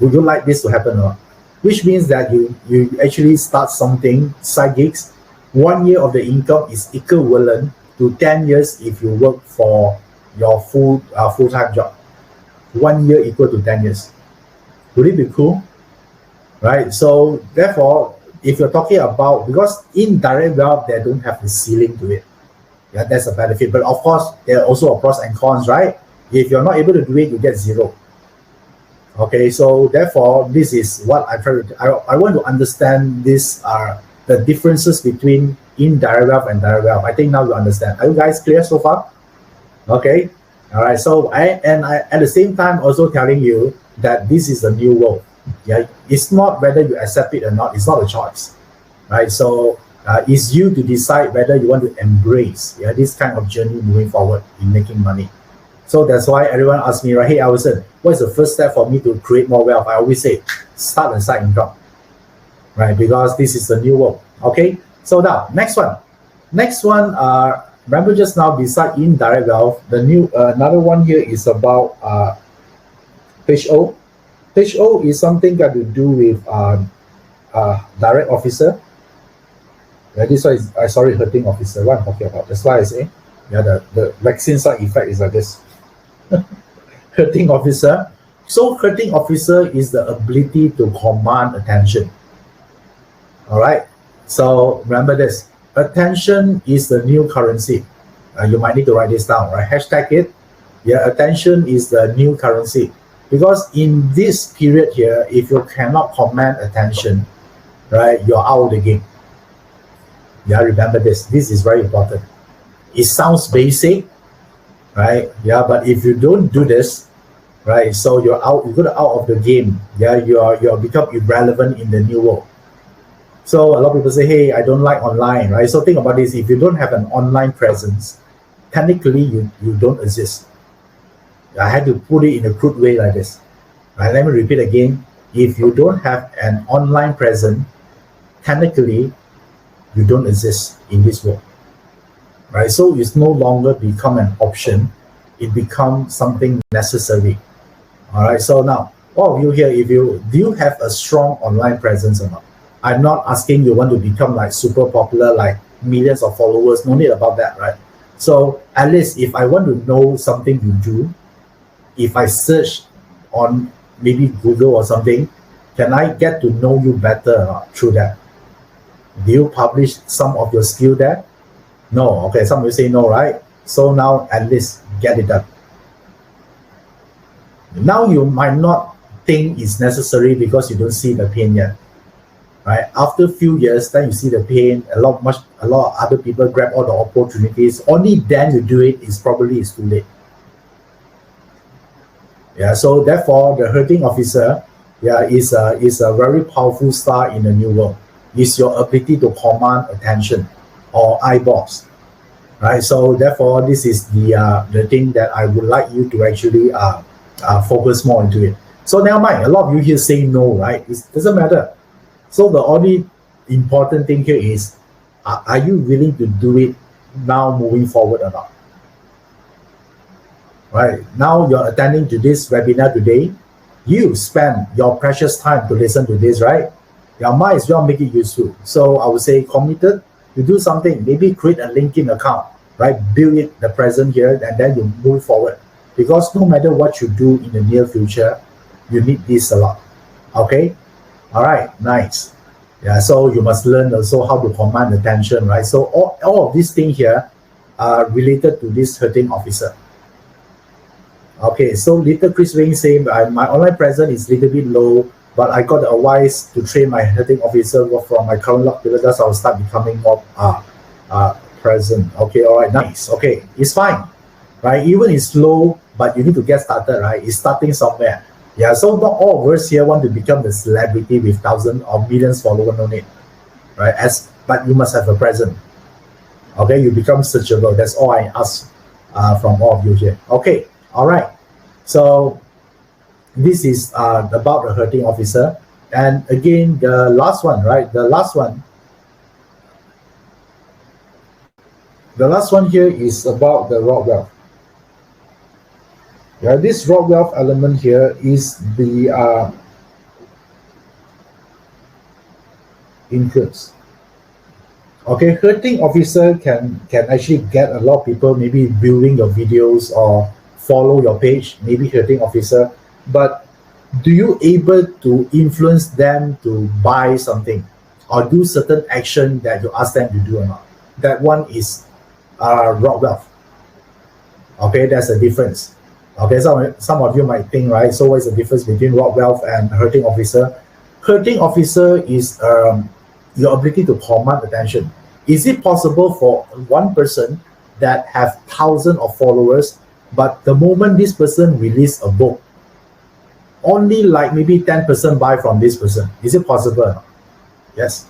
Speaker 1: Would you like this to happen or not? Which means that you actually start something, side gigs. 1 year of the income is equivalent to 10 years if you work for your full-time job. 1 year equal to 10 years. Would it be cool? Right? So therefore, if you're talking about, because indirect wealth, they don't have the ceiling to it. Yeah, that's a benefit. But of course, there are also pros and cons, right? If you're not able to do it, you get zero. Okay, so therefore, this is what I try to. I want to understand this the differences between indirect wealth and direct wealth. I think now you understand. Are you guys clear so far? Okay, all right. So I at the same time also telling you that this is a new world. Yeah, it's not whether you accept it or not. It's not a choice, right? So it's you to decide whether you want to embrace this kind of journey moving forward in making money. So that's why everyone asks me, right? Hey, Iverson, what is the first step for me to create more wealth? I always say, start a side income, right? Because this is the new world. Okay. So now, next one. Remember just now, beside indirect wealth, the new another one here is about page O. Page O is something got to do with direct officer. Yeah, this one is hurting officer. What I'm talking about. That's why I say, the vaccine side effect is like this. Hurting officer. So hurting officer is the ability to command attention. All right. So remember this. Attention is the new currency. You might need to write this down, right? Hashtag it. Yeah, attention is the new currency. Because in this period here, if you cannot command attention, right, you're out of the game. Yeah, remember this. This is very important. It sounds basic, right? Yeah, but if you don't do this, right, so you're out of the game. Yeah, you're become irrelevant in the new world. So a lot of people say, hey, I don't like online, right? So think about this. If you don't have an online presence, technically you don't exist. I had to put it in a crude way like this. Right, let me repeat again. If you don't have an online presence, technically you don't exist in this world. Right? So it's no longer become an option. It becomes something necessary. All right. So now, all of you here, do you have a strong online presence or not? I'm not asking you want to become like super popular, like millions of followers. No need about that, right? So at least if I want to know something you do, if I search on maybe Google or something, can I get to know you better through that? Do you publish some of your skill there? No. Okay, some will say no, right? So now at least get it done. Now you might not think it's necessary because you don't see the pain yet. Right? After a few years, then you see the pain, a lot of other people grab all the opportunities. Only then you do it, it's too late. Yeah, so therefore the hurting officer is a very powerful star in the new world. It's your ability to command attention or eyeballs. Right? So therefore this is the thing that I would like you to actually focus more into it. So never mind, a lot of you here say no, right? It doesn't matter. So the only important thing here is, are you willing to do it now moving forward or not? Right, now you're attending to this webinar today. You spend your precious time to listen to this, right? You might as well make it useful. So I would say committed, you do something, maybe create a LinkedIn account, right? Build it the present here and then you move forward. Because no matter what you do in the near future, you need this a lot. Okay? All right, nice. Yeah, so you must learn also how to command attention, right? So all of these things here are related to this hurting officer. Okay, so little Chris Wing saying my online presence is a little bit low, but I got advice to train my hurting officer from my current lock because I'll start becoming more present. Okay, all right, nice. Okay, it's fine, right? Even it's low, but you need to get started, right? It's starting somewhere. Yeah, so not all of us here want to become the celebrity with thousands or millions followers on it, right? But you must have a present. Okay, you become searchable. That's all I ask from all of you here. Okay, all right. So this is about the hurting officer, and again the last one, right? The last one here is about the raw wealth. Yeah, this raw wealth element here is the influence. Okay, hurting officer can actually get a lot of people maybe viewing your videos or follow your page, maybe hurting officer, but do you able to influence them to buy something or do certain action that you ask them to do or not? That one is raw wealth. Okay, that's a difference. Okay, some of you might think, right? So what's the difference between raw wealth and hurting officer? Hurting officer is your ability to command attention. Is it possible for one person that have thousands of followers, but the moment this person release a book, only like maybe 10% buy from this person? Is it possible? Yes,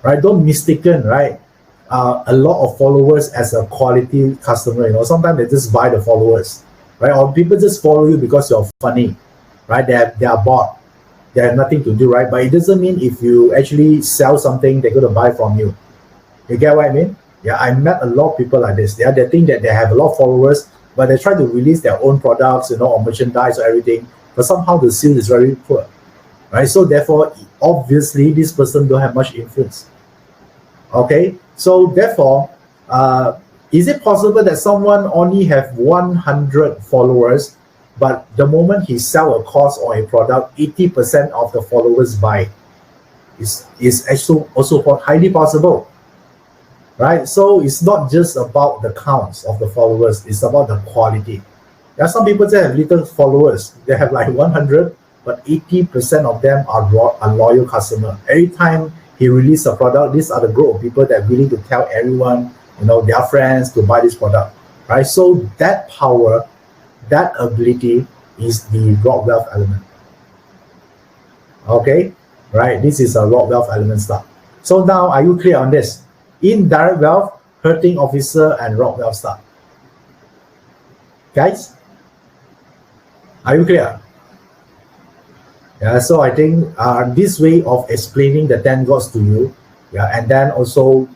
Speaker 1: right? Don't mistaken, right? A lot of followers as a quality customer. Sometimes they just buy the followers, right? Or people just follow you because you're funny, right? They are bored. They have nothing to do, right? But it doesn't mean if you actually sell something, they're going to buy from you. You get what I mean? Yeah, I met a lot of people like this. Yeah, they think that they have a lot of followers, but they try to release their own products, or merchandise or everything, but somehow the sale is very poor, right? So therefore, obviously, this person don't have much influence. Okay, so therefore, is it possible that someone only have 100 followers, but the moment he sell a course or a product, 80% of the followers buy? Is actually also highly possible, right? So it's not just about the counts of the followers; it's about the quality. There are some people that have little followers; they have like 100, but 80% of them are loyal customer. Every time he release a product, these are the group of people that are willing to tell everyone, their friends to buy this product, right? So that power, that ability is the raw wealth element. Okay, right? This is a raw wealth element stuff. So now, are you clear on this? Indirect wealth, hurting officer, and raw wealth stuff. Guys, are you clear? Yeah, so I think this way of explaining the 10 gods to you, yeah, and then also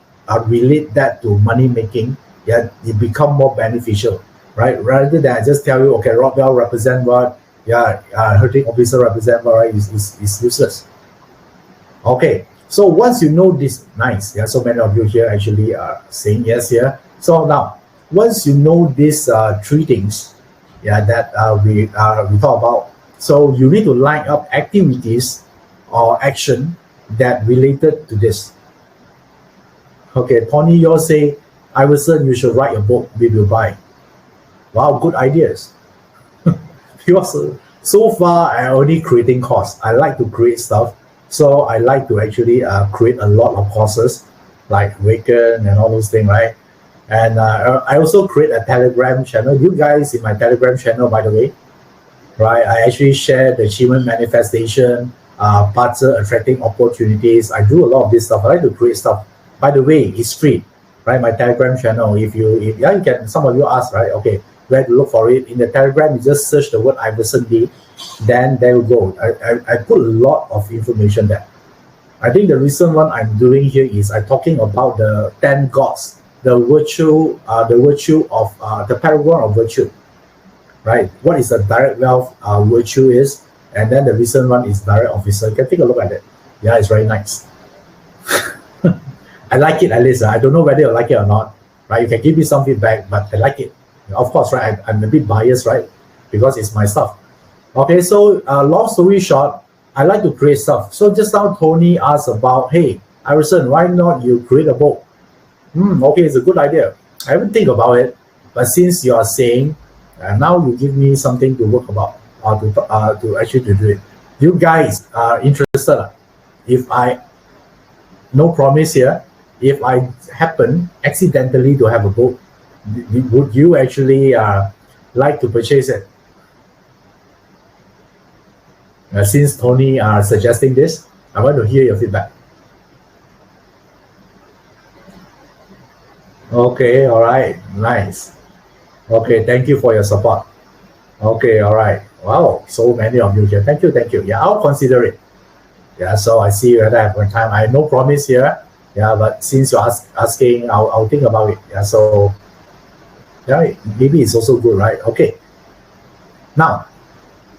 Speaker 1: relate that to money making, yeah, it become more beneficial, right? Rather than I just tell you, okay, raw wealth represent what, yeah, hurting officer represent what, right? Is useless. Okay, so once you know this, nice. Yeah, so many of you here actually are saying yes here. So now, once you know these three things, yeah, that we talk about, so you need to line up activities or action that related to this. Okay, Tony, you say, Iverson, you should write a book, we will buy. Wow, good ideas. Because so far I only creating course. I like to create stuff. So I like to actually create a lot of courses like Waken and all those things, right? And I also create a Telegram channel. You guys in my Telegram channel, by the way, right? I actually share the achievement manifestation, parts attracting opportunities. I do a lot of this stuff. I like to create stuff. By the way, it's free, right? My Telegram channel. If you can. Some of you ask, right? Okay, where to look for it? In the Telegram, you just search the word Iverson Lee, then there you go. I put a lot of information there. I think the recent one I'm doing here is I'm talking about the 10 gods, the virtue of the paragon of virtue, right? What is the direct wealth virtue is, and then the recent one is direct officer. You can take a look at it. Yeah, it's very nice. I like it at least. I don't know whether you like it or not, right? You can give me some feedback, but I like it. Of course, right? I'm a bit biased, right? Because it's my stuff. Okay, so long story short, I like to create stuff. So just now Tony asked about, hey, Iverson, why not you create a book? Okay, it's a good idea. I haven't think about it, but since you are saying, now you give me something to work about, or to actually to do it. You guys are interested. If I, no promise here, if I happen accidentally to have a book, would you actually like to purchase it? Since Tony are suggesting this, I want to hear your feedback. Okay, all right, nice. Okay, thank you for your support. Okay, all right. Wow, so many of you here. Thank you, thank you. Yeah, I'll consider it. Yeah, so I see whether I have more time. I have no promise here. Yeah, but since you're asking, I'll think about it. Yeah, so yeah, maybe it's also good, right? Okay. Now,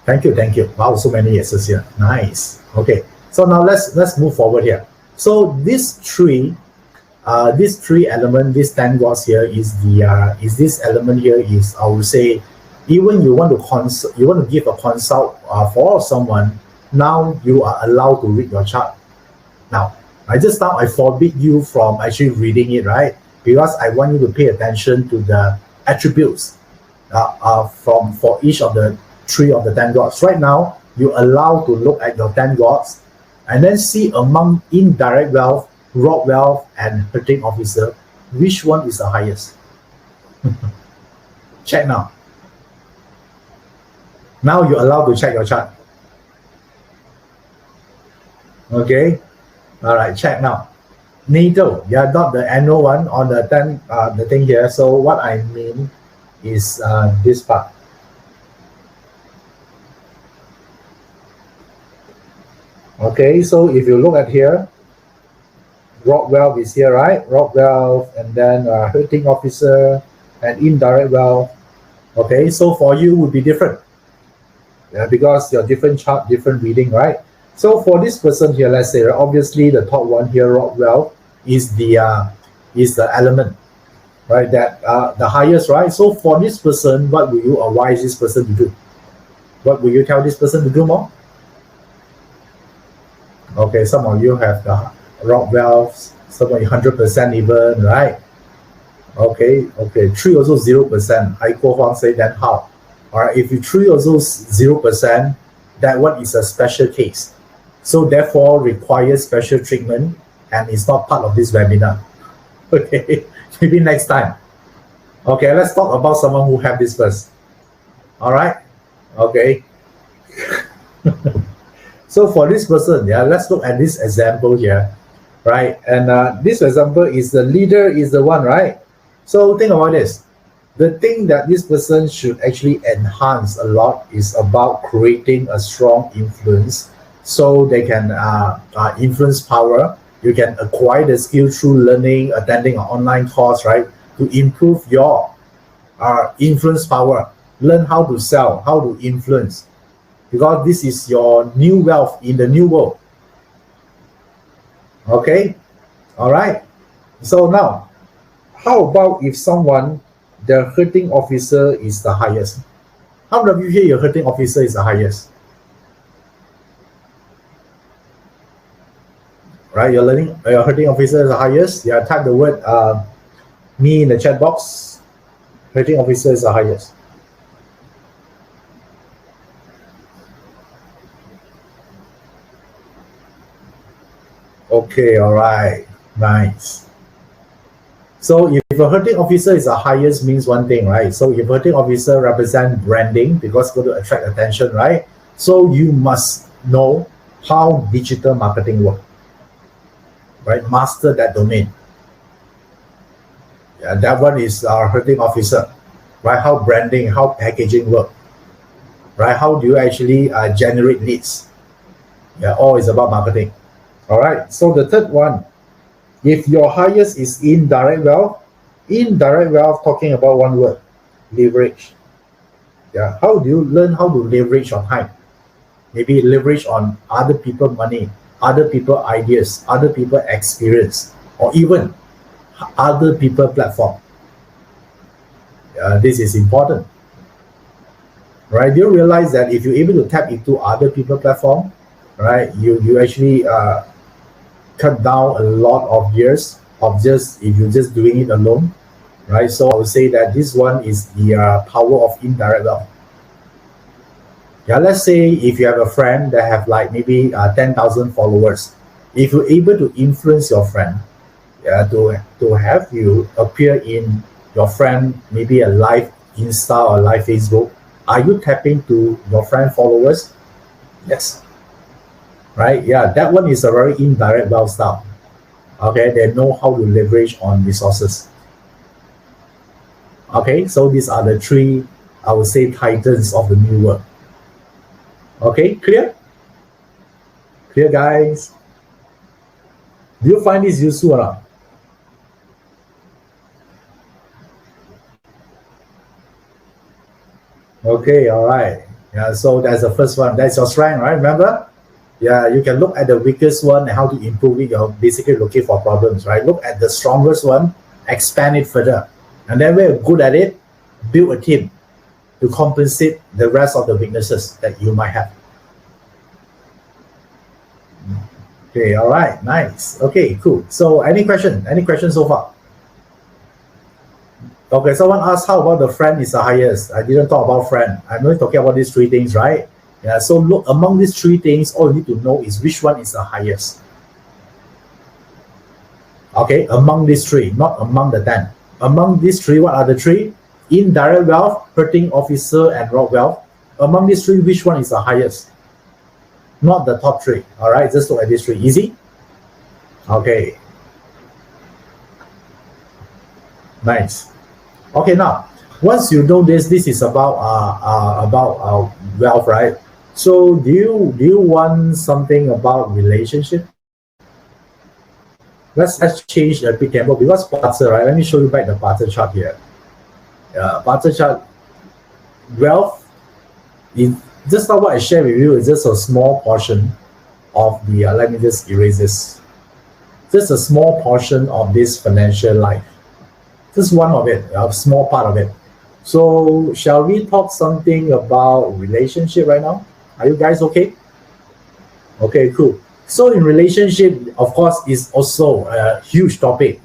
Speaker 1: thank you, thank you. Wow, so many yeses here. Nice. Okay. So now let's move forward here. So this three element, this 10 gods here is this element here is, I would say, even you want to give a consult for someone, now you are allowed to read your chart. Now, I forbid you from actually reading it, right? Because I want you to pay attention to the attributes for each of the three of the 10 gods. Right now, you're allowed to look at your 10 gods and then see among indirect wealth, rob wealth, and hurting officer, which one is the highest? Check now. Now you're allowed to check your chart. Okay. All right, check now. NATO, yeah, not the annual one on the 10, the thing here. So what I mean is this part. Okay, so if you look at here, rob wealth is here, right? Rob wealth, and then hurting officer and indirect wealth. Okay, so for you would be different. Yeah, because your different chart, different reading, right? So for this person here, let's say, obviously the top one here, rob wealth, is the element, right? That the highest, right? So for this person, what will you advise this person to do? What will you tell this person to do more? Okay, some of you have the rob wealth, some of you 100% even, right? Okay, 3 also 0%. I go Huang say then how? All right, if you 3 also 0%, that one is a special case. So therefore requires special treatment and it's not part of this webinar. Okay, maybe next time. Okay, let's talk about someone who have this first. All right, okay. So for this person, yeah, let's look at this example here, right? And this example is the leader is the one, right? So think about this. The thing that this person should actually enhance a lot is about creating a strong influence so they can influence power. You can acquire the skill through learning, attending an online course, right? To improve your influence power. Learn how to sell, how to influence. Because this is your new wealth in the new world. Okay? All right? So now, how about if someone, the hurting officer is the highest? How many of you here, your hurting officer is the highest? Right? Your hurting officer is the highest. Yeah, type the word me in the chat box. Hurting officer is the highest. Okay, all right, nice. So if a hurting officer is the highest means one thing, right? So if hurting officer represent branding because it's going to attract attention, right? So you must know how digital marketing works, right? Master that domain. Yeah, that one is our hurting officer, right? How branding, how packaging work, right? How do you actually generate leads? Yeah, all is about marketing. All right, so the third one, if your highest is indirect wealth talking about one word, leverage. Yeah, how do you learn how to leverage your time? Maybe leverage on other people's money, other people's ideas, other people's experience, or even other people's platform. This is important. Right? Do you realize that if you're able to tap into other people's platform, right, you actually cut down a lot of years of if you're just doing it alone, right? So I would say that this one is the power of indirect wealth. Yeah, let's say if you have a friend that have like maybe 10,000 followers, if you're able to influence your friend, to have you appear in your friend maybe a live Insta or live Facebook, are you tapping to your friend followers? Yes. right? Yeah, that one is a very indirect wealth style. Okay, they know how to leverage on resources. Okay, so these are the three, I would say, titans of the new world. Okay, clear? Clear, guys? Do you find this useful or not? Okay, all right. Yeah, so that's the first one. That's your strength, right? Remember? Yeah, you can look at the weakest one and how to improve it. You're basically looking for problems, right? Look at the strongest one, expand it further. And then when you're good at it, build a team to compensate the rest of the weaknesses that you might have. Okay, all right, nice. Okay, cool. So any question? Any questions so far? Okay, someone asked how about the friend is the highest. I didn't talk about friend. I'm only talking about these three things, right? Yeah, so look among these three things, all you need to know is which one is the highest. Okay, among these three, not among the 10. Among these three, what are the three? Indirect wealth, hurting officer, and raw wealth. Among these three, which one is the highest? Not the top three. All right, just look at these three. Easy? Okay. Nice. Okay, now once you know this is about wealth, right? So do you want something about relationship? Let's change a bit tempo because BaZi, right? Let me show you back the BaZi chart here. BaZi chart wealth is just not what I share with you is just a small portion of the. Let me just erase this. Just a small portion of this financial life. Just one of it, a small part of it. So shall we talk something about relationship right now? Are you guys okay? Okay, cool. So in relationship, of course, is also a huge topic,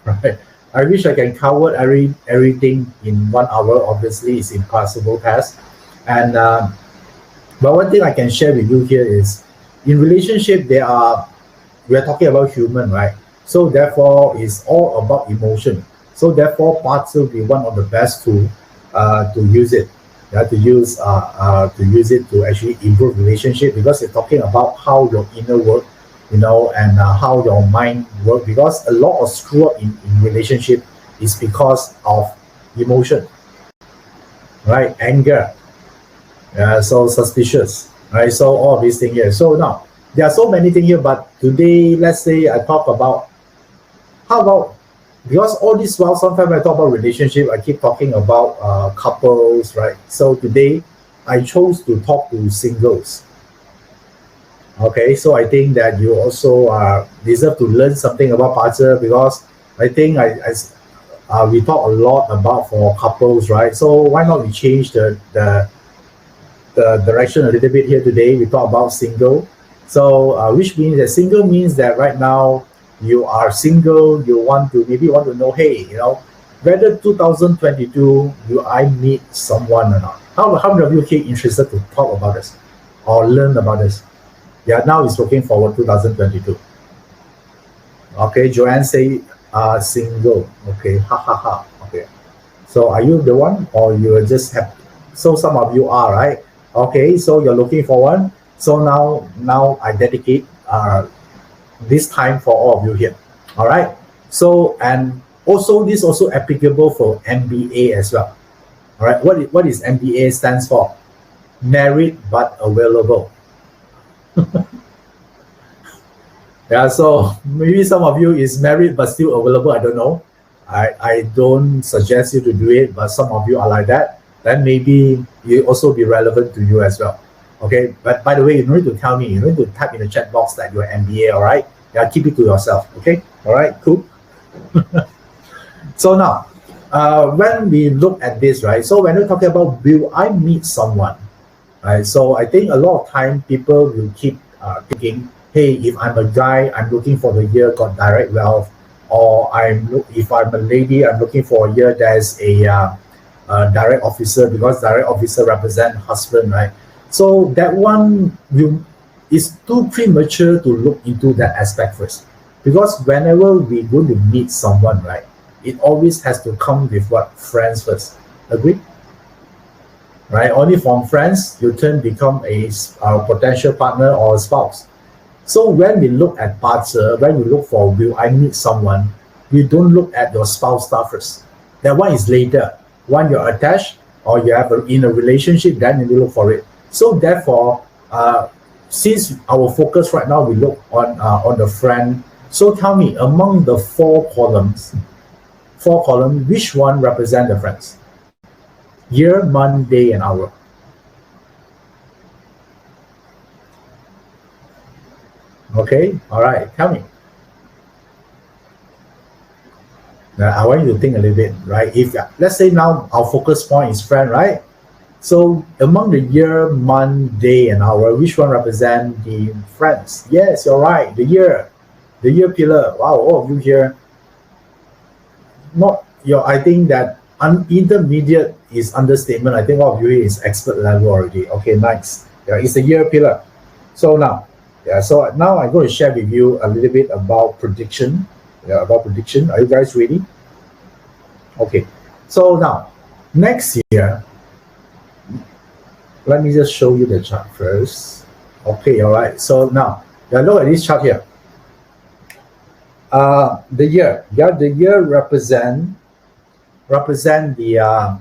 Speaker 1: right? I wish I can cover everything in 1 hour. Obviously, it's impossible task. And but one thing I can share with you here is, in relationship, we are talking about human, right? So therefore, it's all about emotion. So therefore, parts will be one of the best tool to use it. To use it to actually improve relationship because you're talking about how your inner work, and how your mind work. Because a lot of screw up in relationship is because of emotion, right? Anger, so suspicious, right? So all of these things here. So now there are so many things here, but today, let's say I talk about how about because all this while sometimes I talk about relationship, I keep talking about couples, right? So today I chose to talk to singles. Okay, so I think that you also deserve to learn something about BaZi because I think we talk a lot about for couples, right? So why not we change the direction a little bit here today? We talk about single. So which means that single means that right now you are single, you maybe want to know, hey, whether 2022 do I meet someone or not? How many of you here interested to talk about this or learn about this? Yeah, now it's looking forward 2022. Okay, Joanne say single. Okay, ha ha ha. Okay. So are you the one or you just have so some of you are, right? Okay, so you're looking for one. So now I dedicate this time for all of you here. All right. So and also this also applicable for MBA as well. All right. What is MBA stands for? Married but available. Yeah. So maybe some of you is married but still available. I don't know. I don't suggest you to do it, but some of you are like that. Then maybe it also be relevant to you as well. Okay, but by the way, you don't need to tell me. You don't need to type in the chat box that you're MBA. All right, yeah, keep it to yourself. Okay, all right, cool. So now, when we look at this, right? So when we're talking about will I meet someone, right? So I think a lot of time people will keep thinking, hey, if I'm a guy, I'm looking for the year got direct wealth, or if I'm a lady, I'm looking for a year there's a direct officer because direct officer represent husband, right? So that one is too premature to look into that aspect first. Because whenever we're going to meet someone, right, it always has to come with what? Friends first. Agree? Right? Only from friends, you turn become a potential partner or a spouse. So when we look at BaZi, when we look for will I meet someone, we don't look at your spouse stuff first. That one is later. When you're attached or you have in a relationship, then you look for it. So therefore, since our focus right now, we look on the friend. So tell me, among the four columns, which one represent the friends? Year, month, day, and hour. Okay, all right, tell me. Now, I want you to think a little bit, right? If let's say now our focus point is friend, right? So among the year, month, day, and hour, which one represent the friends? Yes, you're right. The year pillar. Wow, all of you here. Not your. I think that intermediate is understatement. I think all of you here is expert level already. Okay, nice. Yeah, it's the year pillar. So now, so now I'm going to share with you a little bit about prediction. Yeah, about prediction. Are you guys ready? Okay. So now, next year, let me just show you the chart first. Okay, all right. So now, look at this chart here. The year, the year represent the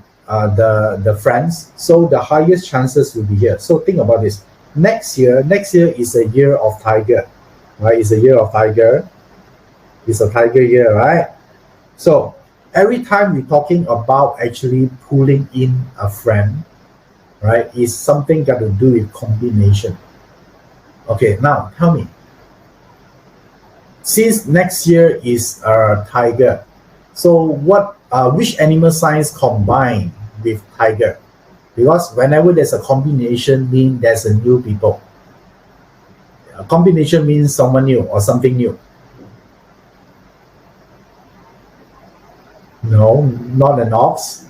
Speaker 1: friends. So the highest chances will be here. So think about this. Next year is a year of tiger, right? It's a year of tiger. It's a tiger year, right? So every time we're talking about actually pulling in a friend, right, is something got to do with combination. Okay, now tell me, since next year is a tiger, so which animal signs combine with tiger? Because whenever there's a combination, means there's a new people. A combination means someone new or something new. No, not an ox.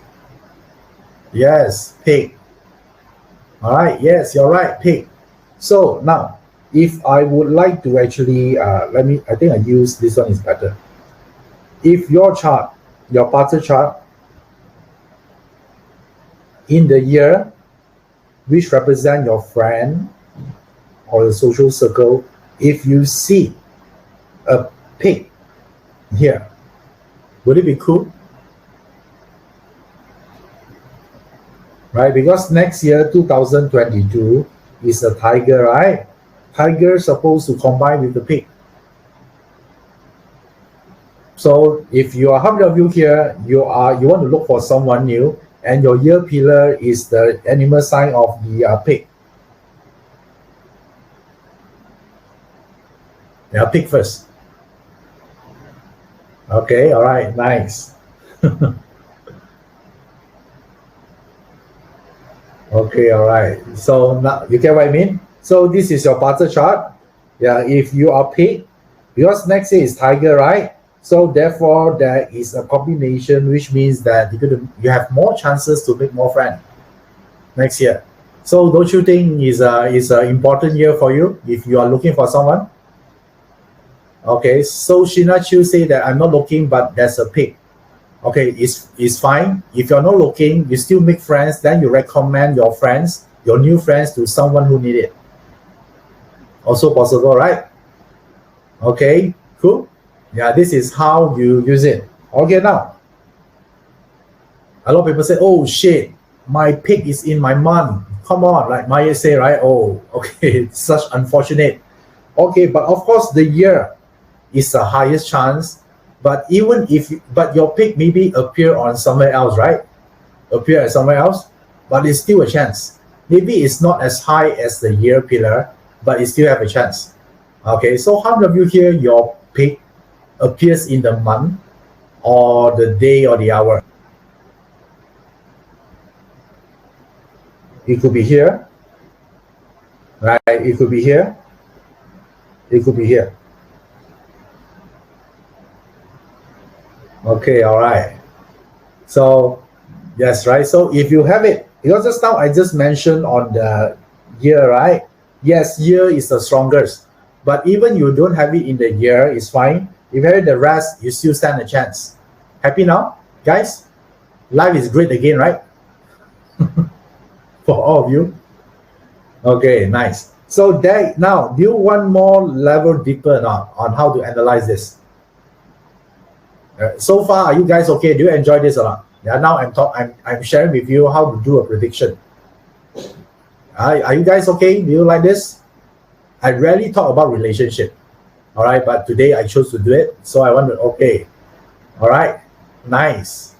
Speaker 1: Yes, pig. All right, yes, you're right, pig. So now, if I would like to actually, I think I use this one is better. If your chart, your BaZi chart, in the year, which represent your friend or the social circle, if you see a pig here, would it be cool? Right, because next year 2022 is a tiger, right? Tiger supposed to combine with the pig. So if you are 100 of you here, you want to look for someone new, and your year pillar is the animal sign of the pig. Yeah, pig first. Okay, all right, nice. Okay, all right. So now you get what I mean? So this is your BaZi chart. Yeah, if you are pig, because next year is tiger, right? So therefore, there is a combination, which means that you have more chances to make more friends next year. So don't you think is an important year for you if you are looking for someone? Okay, so Sheena Chu say that I'm not looking, but there's a pig. Okay, it's fine. If you're not looking, you still make friends, then you recommend your friends, your new friends, to someone who need it. Also possible, right? Okay, cool. Yeah, this is how you use it. Okay, now, a lot of people say, oh shit, my pig is in my month. Come on, like Maya say, right? Oh, okay, such unfortunate. Okay, but of course the year is the highest chance. But but your pig maybe appear on somewhere else, right? Appear at somewhere else, but it's still a chance. Maybe it's not as high as the year pillar, but it still have a chance. Okay, so how many of you here, your pig appears in the month or the day or the hour? It could be here, right? It could be here. It could be here. Okay, all right. So, yes, right. So if you have it, because just now I just mentioned on the year, right? Yes, year is the strongest. But even you don't have it in the year, it's fine. If you have the rest, you still stand a chance. Happy now, guys? Life is great again, right? For all of you. Okay, nice. So that now, do you want more level deeper now on how to analyze this? So far, are you guys okay? Do you enjoy this or not? Yeah, now I'm sharing with you how to do a prediction. Are you guys okay? Do you like this? I rarely talk about relationship. All right, but today I chose to do it. So I want to, okay. All right, nice.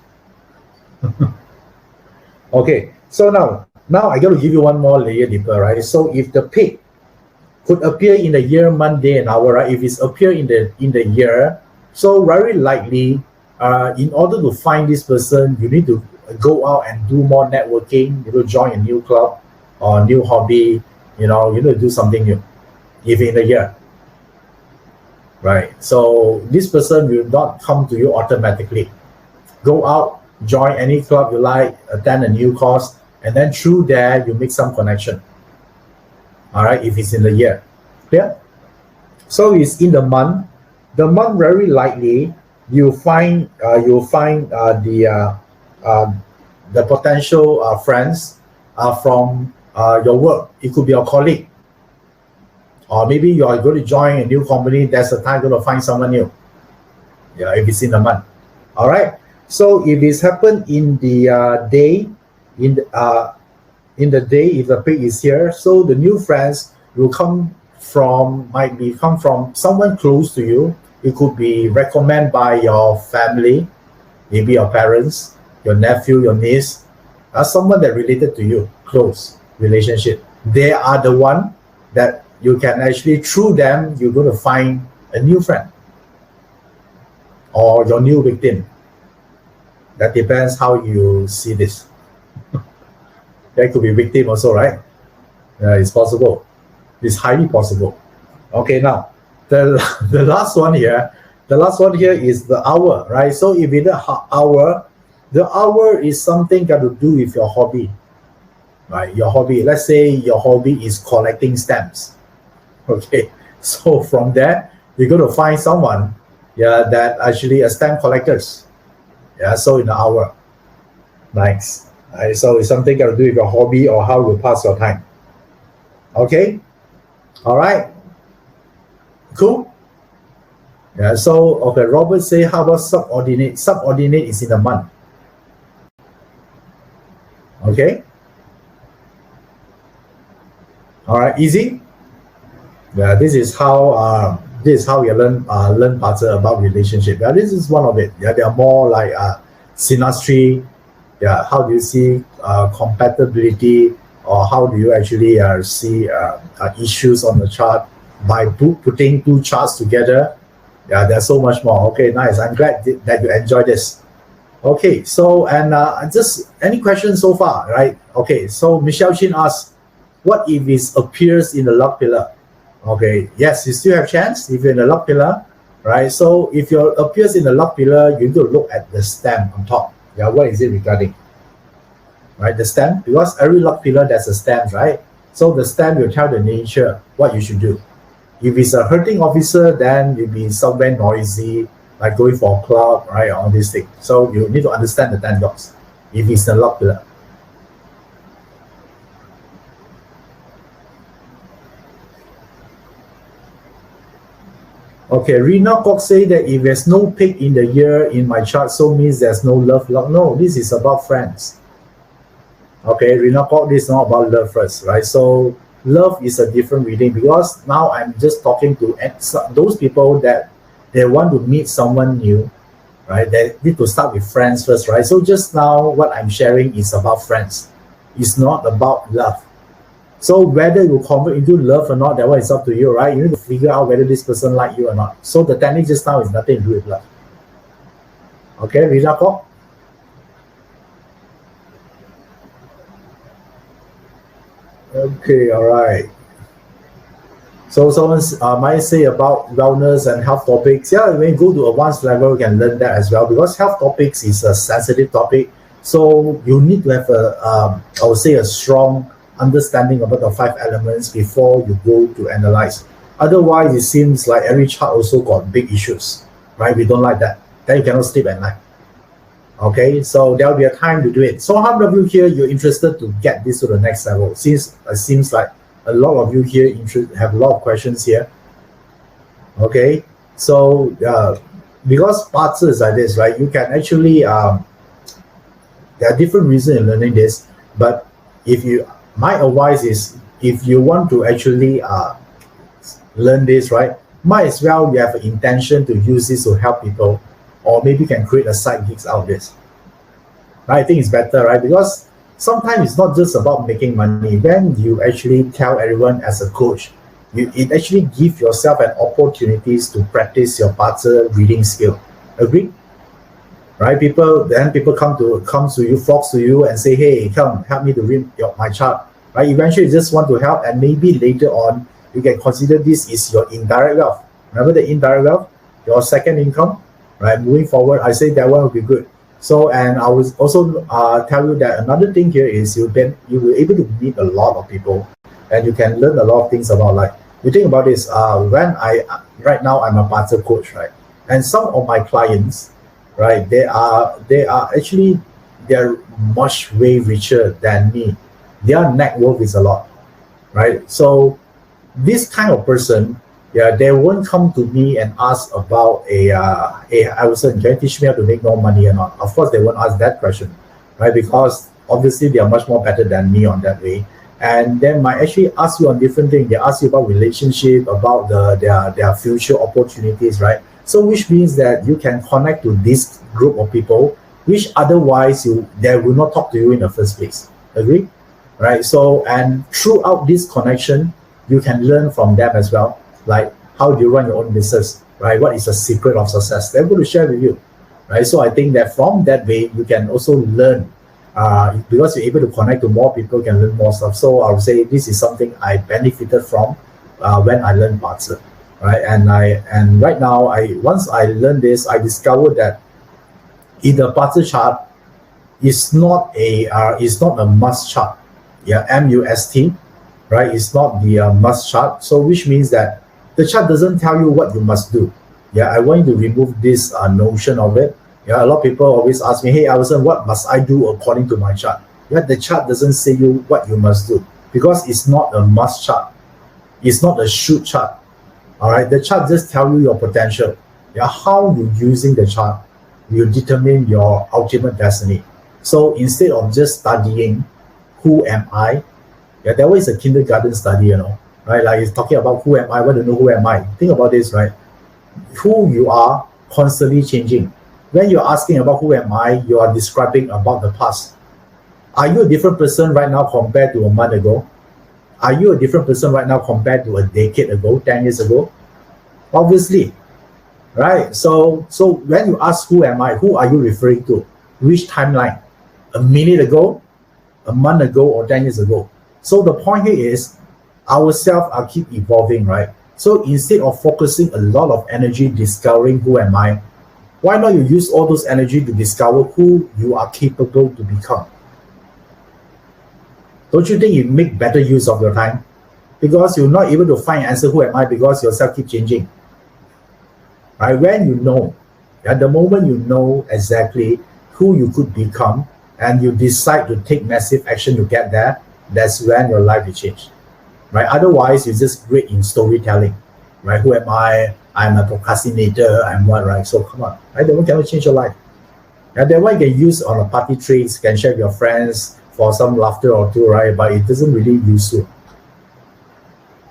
Speaker 1: Okay, so now I got to give you one more layer deeper, right? So if the pig could appear in the year, month, day, and hour, right? If it's appear in the year, so very likely, in order to find this person, you need to go out and do more networking. You know, join a new club or new hobby. You know, you need to do something new. If in the year, right? So this person will not come to you automatically. Go out, join any club you like, attend a new course, and then through there you make some connection. All right, if it's in the year, clear? So it's in the month. The month very likely you'll find the potential friends from your work. It could be a colleague, or maybe you are going to join a new company. That's the time going to find someone new. Yeah, if it's in the month. All right. So if it's happened in the day, in the day, if the pig is here, so the new friends will come from someone close to you. It could be recommended by your family, maybe your parents, your nephew, your niece, someone that related to you, close relationship. They are the one that you can actually, through them, you're going to find a new friend or your new victim. That depends how you see this. That could be victim also, right? It's possible. It's highly possible. Okay, now the last one here is the hour, right? So if it's the hour is something got to do with your hobby, right? Your hobby. Let's say your hobby is collecting stamps. Okay, so from there you're going to find someone, that actually a stamp collectors. So in the hour, nice. So it's something got to do with your hobby or how you pass your time. Okay, all right, cool. So okay, Robert say, how about subordinate? Subordinate is in the month. Okay, all right, easy. This is how we learn BaZi about relationship. This is one of it. There are more like synastry. How do you see compatibility, or how do you actually see issues on the chart by putting two charts together? There's so much more. Okay, nice. I'm glad that you enjoyed this. Okay, so and just any questions so far, right? Okay, so Michelle Chin asks, what if it appears in the luck pillar? Okay, yes, you still have chance if you're in the luck pillar, right? So if it appears in the luck pillar, you need to look at the stamp on top. What is it regarding? Right, the stamp, because every luck pillar there's a stamp, right? So the stamp will tell the nature what you should do. If it's a hurting officer, then you'll be somewhere noisy, like going for a club, right? All these things. So you need to understand the 10 dots. If it's the luck pillar. Okay, Rina Kok say that if there's no pig in the year in my chart, so means there's no love. No, this is about friends. Okay, Rina Kok, this is not about love first, right? So love is a different reading, because now I'm just talking to those people that they want to meet someone new, right? They need to start with friends first, right? So just now what I'm sharing is about friends. It's not about love. So whether you convert into love or not, that one is up to you, right? You need to figure out whether this person like you or not. So the technique just now is nothing to do with love. Okay, Rina Kok? Okay, all right. So someone might say about wellness and health topics. When you go to advanced level, you can learn that as well, because health topics is a sensitive topic. So you need to have I would say, a strong understanding about the 5 elements before you go to analyze. Otherwise, it seems like every chart also got big issues, right? We don't like that. Then you cannot sleep at night. Okay, so there will be a time to do it. So how many of you here, you're interested to get this to the next level? Since it seems like a lot of you here have a lot of questions here. Okay, so because parts is like this, right? You can actually there are different reasons in learning this, but if you, my advice is, if you want to actually learn this, right, might as well you have an intention to use this to help people, or maybe you can create a side gigs out of this. Right? I think it's better, right? Because sometimes it's not just about making money. When you actually tell everyone as a coach, it actually gives yourself an opportunities to practice your parser reading skill. Agree? Right? People come to you, flocks to you and say, hey, come help me to read my chart. Right? Eventually you just want to help, and maybe later on you can consider this is your indirect wealth. Remember the indirect wealth? Your second income, right? Moving forward, I say that one will be good. So, and I will also tell you that another thing here is you will able to meet a lot of people, and you can learn a lot of things about life. You think about this, when right now I'm a parser coach, right? And some of my clients, right, they are actually, they're much way richer than me. Their net worth is a lot, right? So this kind of person, yeah, they won't come to me and ask about Iverson, can you teach me how to make more money or not? Of course, they won't ask that question, right? Because obviously they are much more better than me on that way. And they might actually ask you on different things. They ask you about relationship, about their future opportunities, right? So which means that you can connect to this group of people, which otherwise they will not talk to you in the first place. Agree? Right? So, and throughout this connection, you can learn from them as well. Like, how do you run your own business, right? What is the secret of success? They're going to share with you, right? So I think that from that way, you can also learn, because you're able to connect to more people, can learn more stuff. So I would say this is something I benefited from when I learned parser, right? And right now, once I learned this, I discovered that in the parser chart is not a must chart, yeah, MUST, right? It's not the must chart. So which means that the chart doesn't tell you what you must do. Yeah, I want you to remove this notion of it. Yeah, a lot of people always ask me, hey, Iverson, what must I do according to my chart? Yeah, the chart doesn't say you what you must do, because it's not a must chart. It's not a should chart. All right, the chart just tell you your potential. Yeah, how you using the chart will determine your ultimate destiny. So instead of just studying who am I, yeah, that was a kindergarten study, right? Like it's talking about who am I, want to know who am I. Think about this, right? Who you are constantly changing. When you're asking about who am I, you are describing about the past. Are you a different person right now compared to a month ago? Are you a different person right now compared to a decade ago, 10 years ago? Obviously, right? So when you ask who am I, who are you referring to? Which timeline? A minute ago, a month ago, or 10 years ago? So the point here is ourselves are keep evolving, right? So instead of focusing a lot of energy discovering who am I, why not you use all those energy to discover who you are capable to become? Don't you think you make better use of your time? Because you're not able to find answer who am I, because yourself keep changing. Right? When you know, at the moment you know exactly who you could become, and you decide to take massive action to get there, that's when your life will change. Right? Otherwise, you're just great in storytelling. Right? Who am I? I'm a procrastinator. I'm what, right? So come on. Right? That one cannot change your life. And that one you can use on a party tricks, can share with your friends for some laughter or two, right? But it doesn't really use you.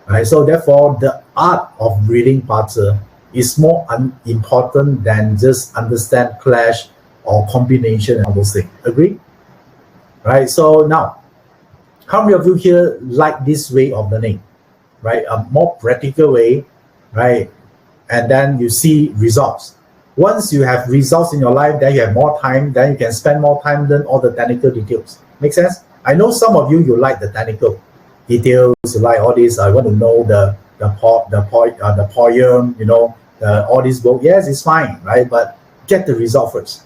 Speaker 1: Right? So therefore, the art of reading parser is more important than just understand clash or combination and all those things. Agree? Right? So now, how many of you here like this way of learning? Right? A more practical way, right? And then you see results. Once you have results in your life, then you have more time, then you can spend more time learn all the technical details. Make sense? I know some of you like the technical details, you like all this. I want to know the poem, all this book. Yes, it's fine, right? But get the result first.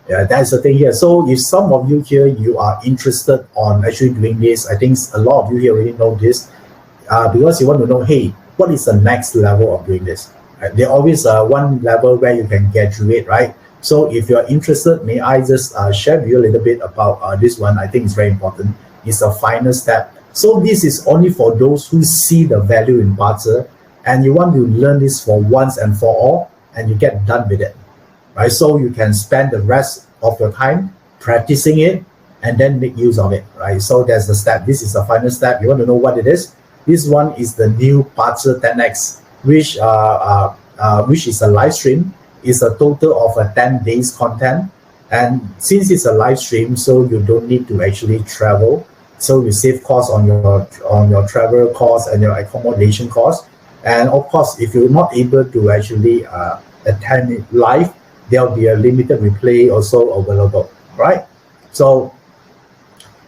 Speaker 1: Yeah, that's the thing here. So if some of you here, you are interested on actually doing this, I think a lot of you here already know this, because you want to know, hey, what is the next level of doing this? Right? There always one level where you can graduate, right? So if you're interested, may I just share with you a little bit about this one. I think it's very important. is a final step. So this is only for those who see the value in BaZi, and you want to learn this for once and for all, and you get done with it, right? So you can spend the rest of your time practicing it and then make use of it, right? So there's the step. This is the final step. You want to know what it is? This one is the new BaZi 10x, which is a live stream. It's a total of 10 days content. And since it's a live stream, so you don't need to actually travel. So you save costs on your travel costs and your accommodation costs. And of course, if you're not able to actually attend it live, there'll be a limited replay also available, right? So,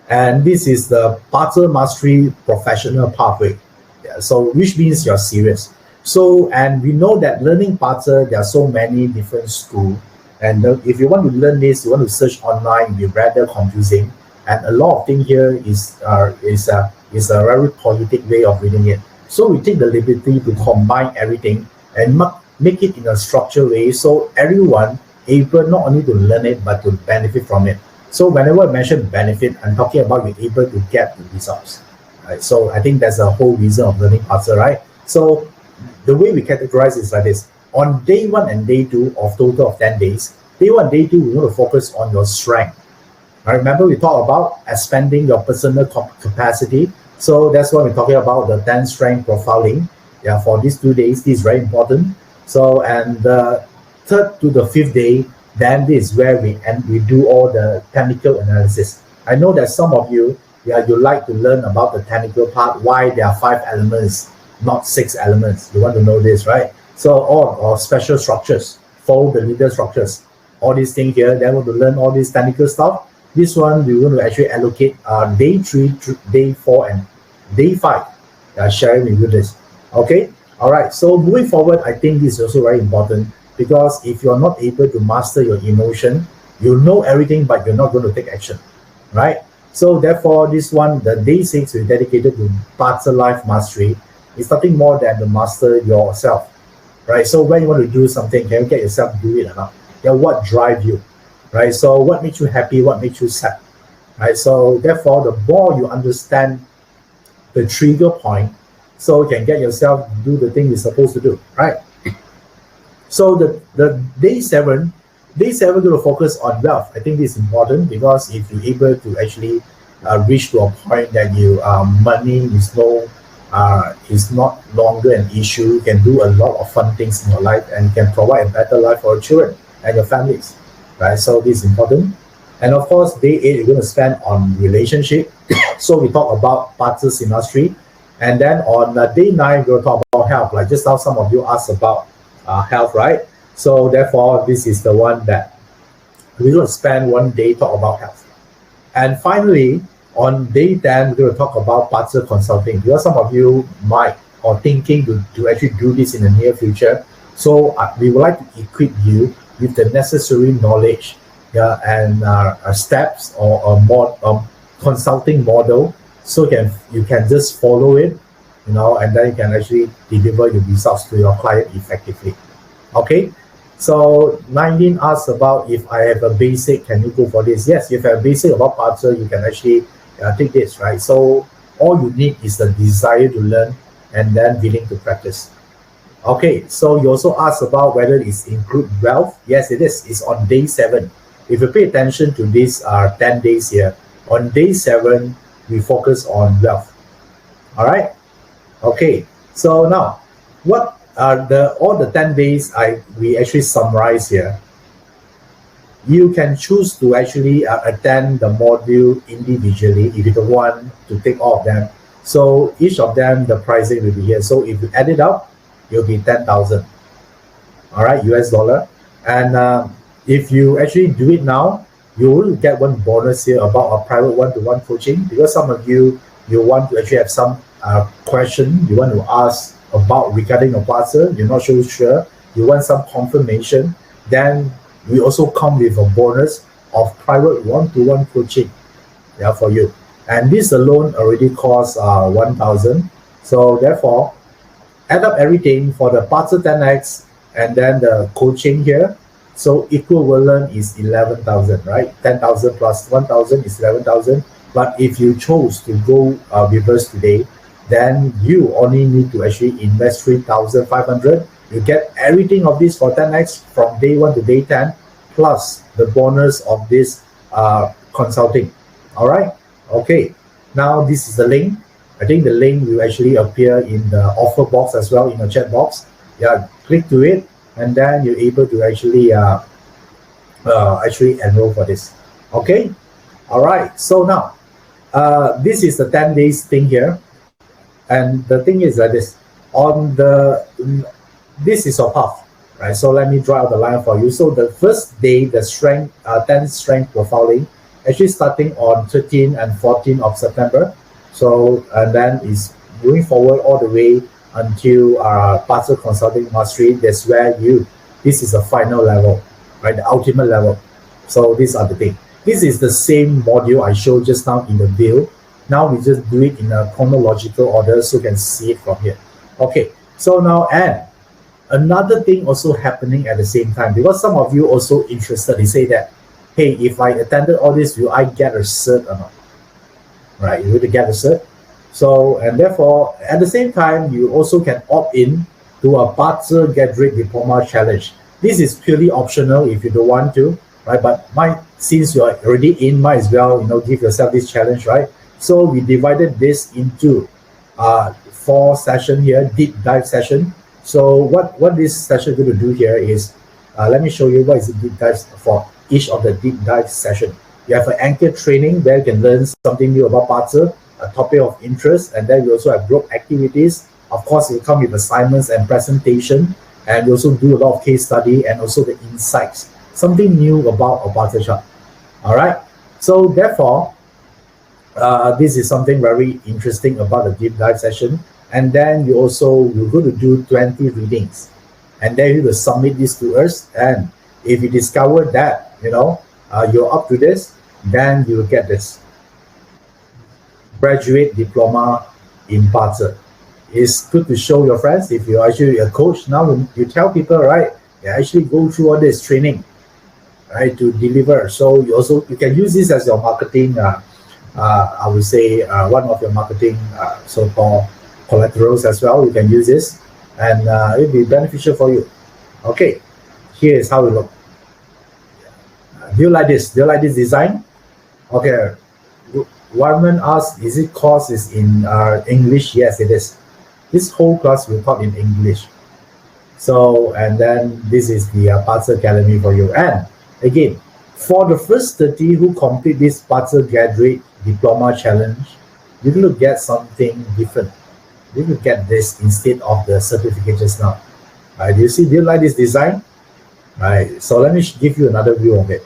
Speaker 1: and this is the BaZi Mastery Professional Pathway. Yeah, so which means you're serious. So, and we know that learning BaZi, there are so many different schools. And if you want to learn this, you want to search online, it'll be rather confusing. And a lot of things here is a very politic way of reading it. So we take the liberty to combine everything and make it in a structured way, so everyone able not only to learn it but to benefit from it. So whenever I mention benefit, I'm talking about you're able to get the results, right? So I think that's the whole reason of learning BaZi, right? So the way we categorize is like this. On day 1 and day 2 of total of 10 days, day 1 and day 2, we want to focus on your strength. I remember we talked about expanding your personal capacity. So that's what we're talking about, the 10 strength profiling. Yeah, for these 2 days, this is very important. So, and the 3rd to the 5th day, then this is where we do all the technical analysis. I know that some of you, you like to learn about the technical part, why there are 5 elements, not 6 elements. You want to know this, right? So, or special structures, follow the leader structures, all these things here, then we want to learn all this technical stuff. This one, we're going to actually allocate day 3, day 4, and day 5, sharing with you this. Okay? All right. So moving forward, I think this is also very important, because if you're not able to master your emotion, you know everything, but you're not going to take action, right? So therefore, this one, the day 6, is dedicated to BaZi Life Mastery. It's nothing more than to master yourself, right? So when you want to do something, can you get yourself to do it or not? Yeah, what drives you? Right, so what makes you happy, what makes you sad, right? So therefore, the more you understand the trigger point, so you can get yourself to do the thing you're supposed to do, right? So the day 7 going to focus on wealth. I think this is important, because if you're able to actually reach to a point that money is not longer an issue, you can do a lot of fun things in your life and can provide a better life for your children and your families. Right, so this is important. And of course, day 8, you're going to spend on relationship. So we talk about BaZi mastery. And then on day 9, we're going to talk about health. Like just now, some of you asked about health, right? So therefore, this is the one that we're going to spend 1 day talk about health. And finally, on day 10, we're going to talk about BaZi consulting, because some of you might or thinking to actually do this in the near future. So we would like to equip you with the necessary knowledge, and steps or a consulting model, so you can just follow it, and then you can actually deliver your results to your client effectively. Okay, so 19 asks about if I have a basic, can you go for this? Yes, if you have a basic about BaZi, you can actually take this, right? So all you need is the desire to learn and then willing to practice. Okay, so you also asked about whether it's include wealth. Yes, it is. It's on day 7. If you pay attention to these 10 days here, on day 7, we focus on wealth. All right? Okay, so now, what are all the 10 days we actually summarize here? You can choose to actually attend the module individually if you don't want to take all of them. So each of them, the pricing will be here. So if you add it up, it'll be 10,000, all right, US dollar. And if you actually do it now, you will get one bonus here about a private one-to-one coaching, because some of you want to actually have some question you want to ask about regarding your BaZi, you're not so sure, you want some confirmation, then we also come with a bonus of private one-to-one coaching, for you. And this alone already costs 1,000. So therefore, add up everything for the BaZi 10x and then the coaching here. So equivalent is 11,000, right? 10,000 plus 1,000 is 11,000. But if you chose to go reverse today, then you only need to actually invest 3,500. You get everything of this for 10x from day 1 to day 10, plus the bonus of this consulting. All right. Okay. Now this is the link. I think the link will actually appear in the offer box as well, in the chat box. Yeah, click to it, and then you're able to actually enroll for this. Okay. All right. So now this is the 10 days thing here, and the thing is that this is your path, right? So let me draw out the line for you. So the first day, the strength 10 strength profiling, actually starting on 13 and 14 of September. So and then is moving forward all the way until Parcel Consulting Mastery. That's where this is the final level, right? The ultimate level. So these are the things. This is the same module I showed just now in the view. Now we just do it in a chronological order so you can see it from here. Okay, so now, and another thing also happening at the same time, because some of you also interested, they say that, hey, if I attended all this, will I get a cert or not? Right, you will get a cert. So, and therefore, at the same time, you also can opt in to a BaZi Graduate Diploma Challenge. This is purely optional if you don't want to, right? But since you're already in, might as well, give yourself this challenge, right? So we divided this into 4 session here, deep dive session. So what this session is going to do here is, let me show you what is the deep dive for each of the deep dive session. You have an anchor training where you can learn something new about BaZi, a topic of interest, and then we also have group activities. Of course, it will come with assignments and presentation, and we also do a lot of case study and also the insights, something new about a BaZi chart. All right. So therefore, this is something very interesting about the deep dive session. And then you're going to do 20 readings, and then you will submit this to us. And if you discover that you're up to this, then you will get this graduate diploma in BaZi. It's good to show your friends. If you're actually a coach, now you tell people, right, you actually go through all this training, right, to deliver. So you can use this as your marketing. I would say one of your marketing so-called collaterals as well. You can use this, and it'll be beneficial for you. Okay, here is how it looks. Do you like this? Do you like this design? Okay. Warman asked, is it course is in English? Yes, it is. This whole class will taught in English. So, and then this is the BaZi Academy for you. And again, for the first 30 who complete this BaZi Graduate Diploma Challenge, you're going to get something different. You will get this instead of the certificate just now. Do you see? Do you like this design? Right. So let me give you another view of it.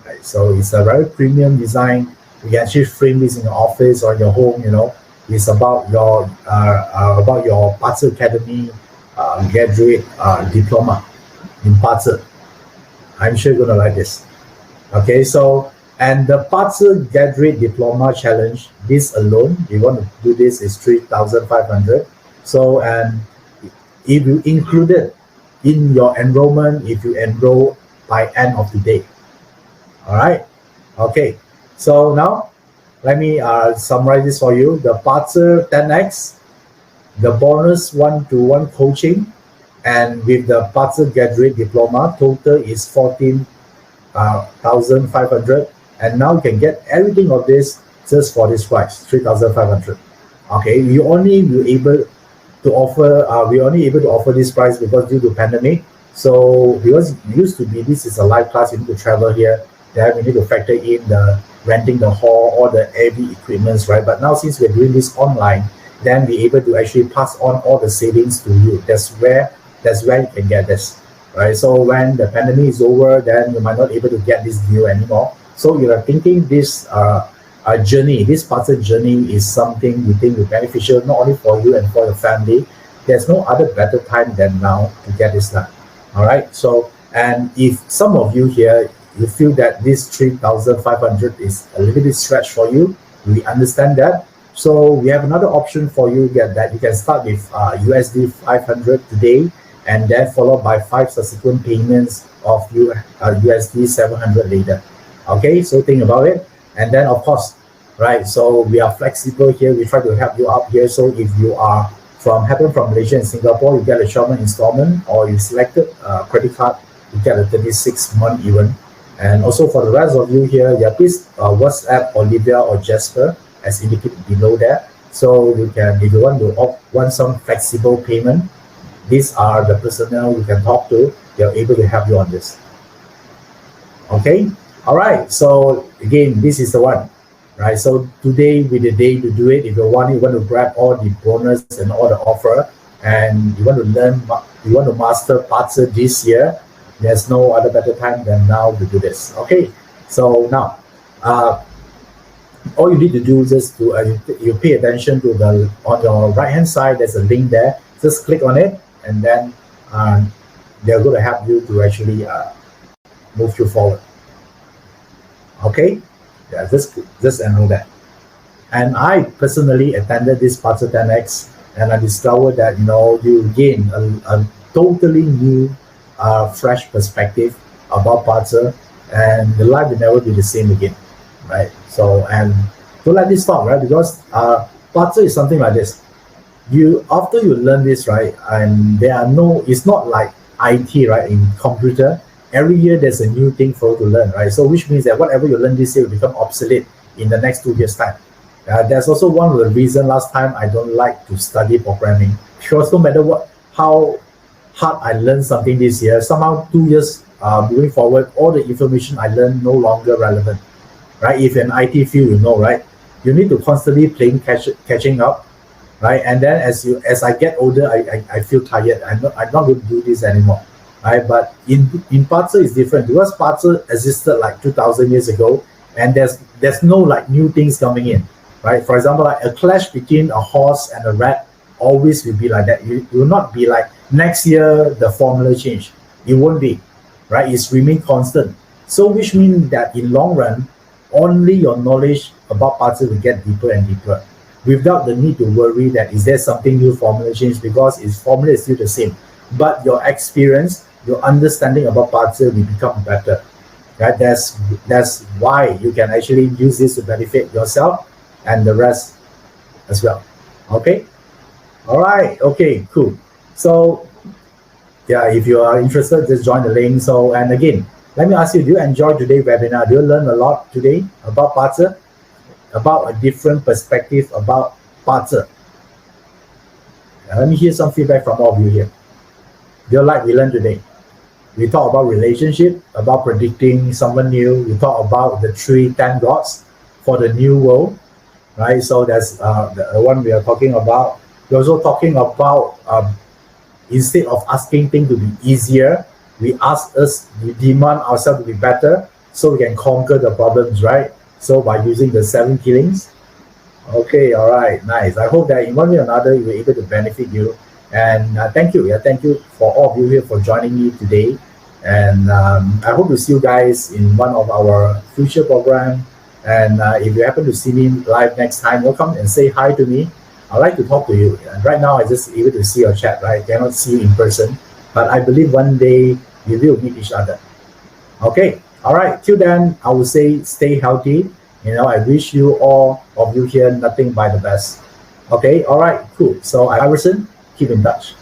Speaker 1: Right. So it's a very premium design. You can actually frame this in your office or your home. It's about your BaZi Academy graduate diploma in BaZi. I'm sure you're gonna like this. Okay. So, and the BaZi Graduate Diploma Challenge, this alone, you want to do this, is 3,500. So, and if you include it in your enrollment, if you enroll by end of the day. All right. Okay. So now, let me summarize this for you. The BaZi 10x, the bonus 1-to-1 coaching, and with the BaZi Graduate Diploma, total is 14,500. And now you can get everything of this just for this price, 3,500. Okay, we only able to offer this price because due to pandemic. So because it used to be this is a live class, you need to travel here. Then we need to factor in the renting the hall, all the heavy equipments, right? But now since we're doing this online, then we're able to actually pass on all the savings to you. That's where you can get this, right? So when the pandemic is over, then you might not able to get this deal anymore. So you are thinking this journey, this BaZi journey is something you think will be beneficial not only for you and for your family. There's no other better time than now to get this done. All right. So, and if some of you here, you feel that this 3,500 is a little bit stretched for you, we understand that. So we have another option for you that you can start with USD 500 today, and then followed by 5 subsequent payments of USD 700 later. Okay, so think about it. And then of course, right? So we are flexible here. We try to help you out here. So if you are from Malaysia and Singapore, you get a short-term installment, or you selected credit card, you get a 36-month even. And also for the rest of you here, yeah, please WhatsApp Olivia or Jasper as indicated below there. So you can, if you want some flexible payment, these are the personnel you can talk to. They're able to help you on this. Okay. All right. So again, this is the one, right? So today with the day to do it. If you want to grab all the bonus and all the offer, and you want to learn, you want to master BaZi this year, there's no other better time than now to do this. Okay. So now, all you need to do is just to you pay attention to the on your right hand side. There's a link there. Just click on it, and then they're going to help you to actually move you forward. Okay, yeah, just enroll that. And I personally attended this BaZi 10X, and I discovered that you gain a totally new, fresh perspective about BaZi, and the life will never be the same again, right? So, and don't let this stop, right? Because BaZi is something like this. After you learn this, right, and it's not like IT, right, in computer. Every year there's a new thing for you to learn, right? So which means that whatever you learn this year will become obsolete in the next 2 years' time. That's also one of the reasons last time I don't like to study programming, because no matter how hard I learned something this year, somehow 2 years moving forward, all the information I learned no longer relevant, right? If in IT field, right, you need to constantly playing catching up, right? And then as I get older, I feel tired. I'm not going to do this anymore. Right, but in BaZi is different, because BaZi existed like 2,000 years ago, and there's no like new things coming in, right? For example, like a clash between a horse and a rat always will be like that. You will not be like next year the formula change. It won't be, right? It's remain constant. So which means that in long run, only your knowledge about BaZi will get deeper and deeper, without the need to worry that is there something new formula change, because its formula is still the same. But your experience, your understanding about BaZi will become better, right? That's why you can actually use this to benefit yourself and the rest as well. Okay. All right. Okay. Cool. So yeah, if you are interested, just join the link. So, and again, let me ask you: do you enjoy today's webinar? Do you learn a lot today about BaZi, about a different perspective about BaZi? Let me hear some feedback from all of you here. Do you like we learned today? We talk about relationship, about predicting someone new. We talk about the 10 gods for the new world, right? So that's the one we are talking about. We're also talking about instead of asking things to be easier, we demand ourselves to be better, so we can conquer the problems, right? So by using the 7 killings. Okay, all right, nice. I hope that in one way or another you were able to benefit you. And thank you. Yeah, thank you for all of you here for joining me today. And I hope to see you guys in one of our future program. And if you happen to see me live next time, welcome and say hi to me. I'd like to talk to you. And right now, I just able to see your chat, right? I cannot see you in person. But I believe one day we will meet each other. Okay. All right. Till then, I will say stay healthy. I wish you all of you here nothing but the best. Okay. All right. Cool. So Iverson, keep in touch.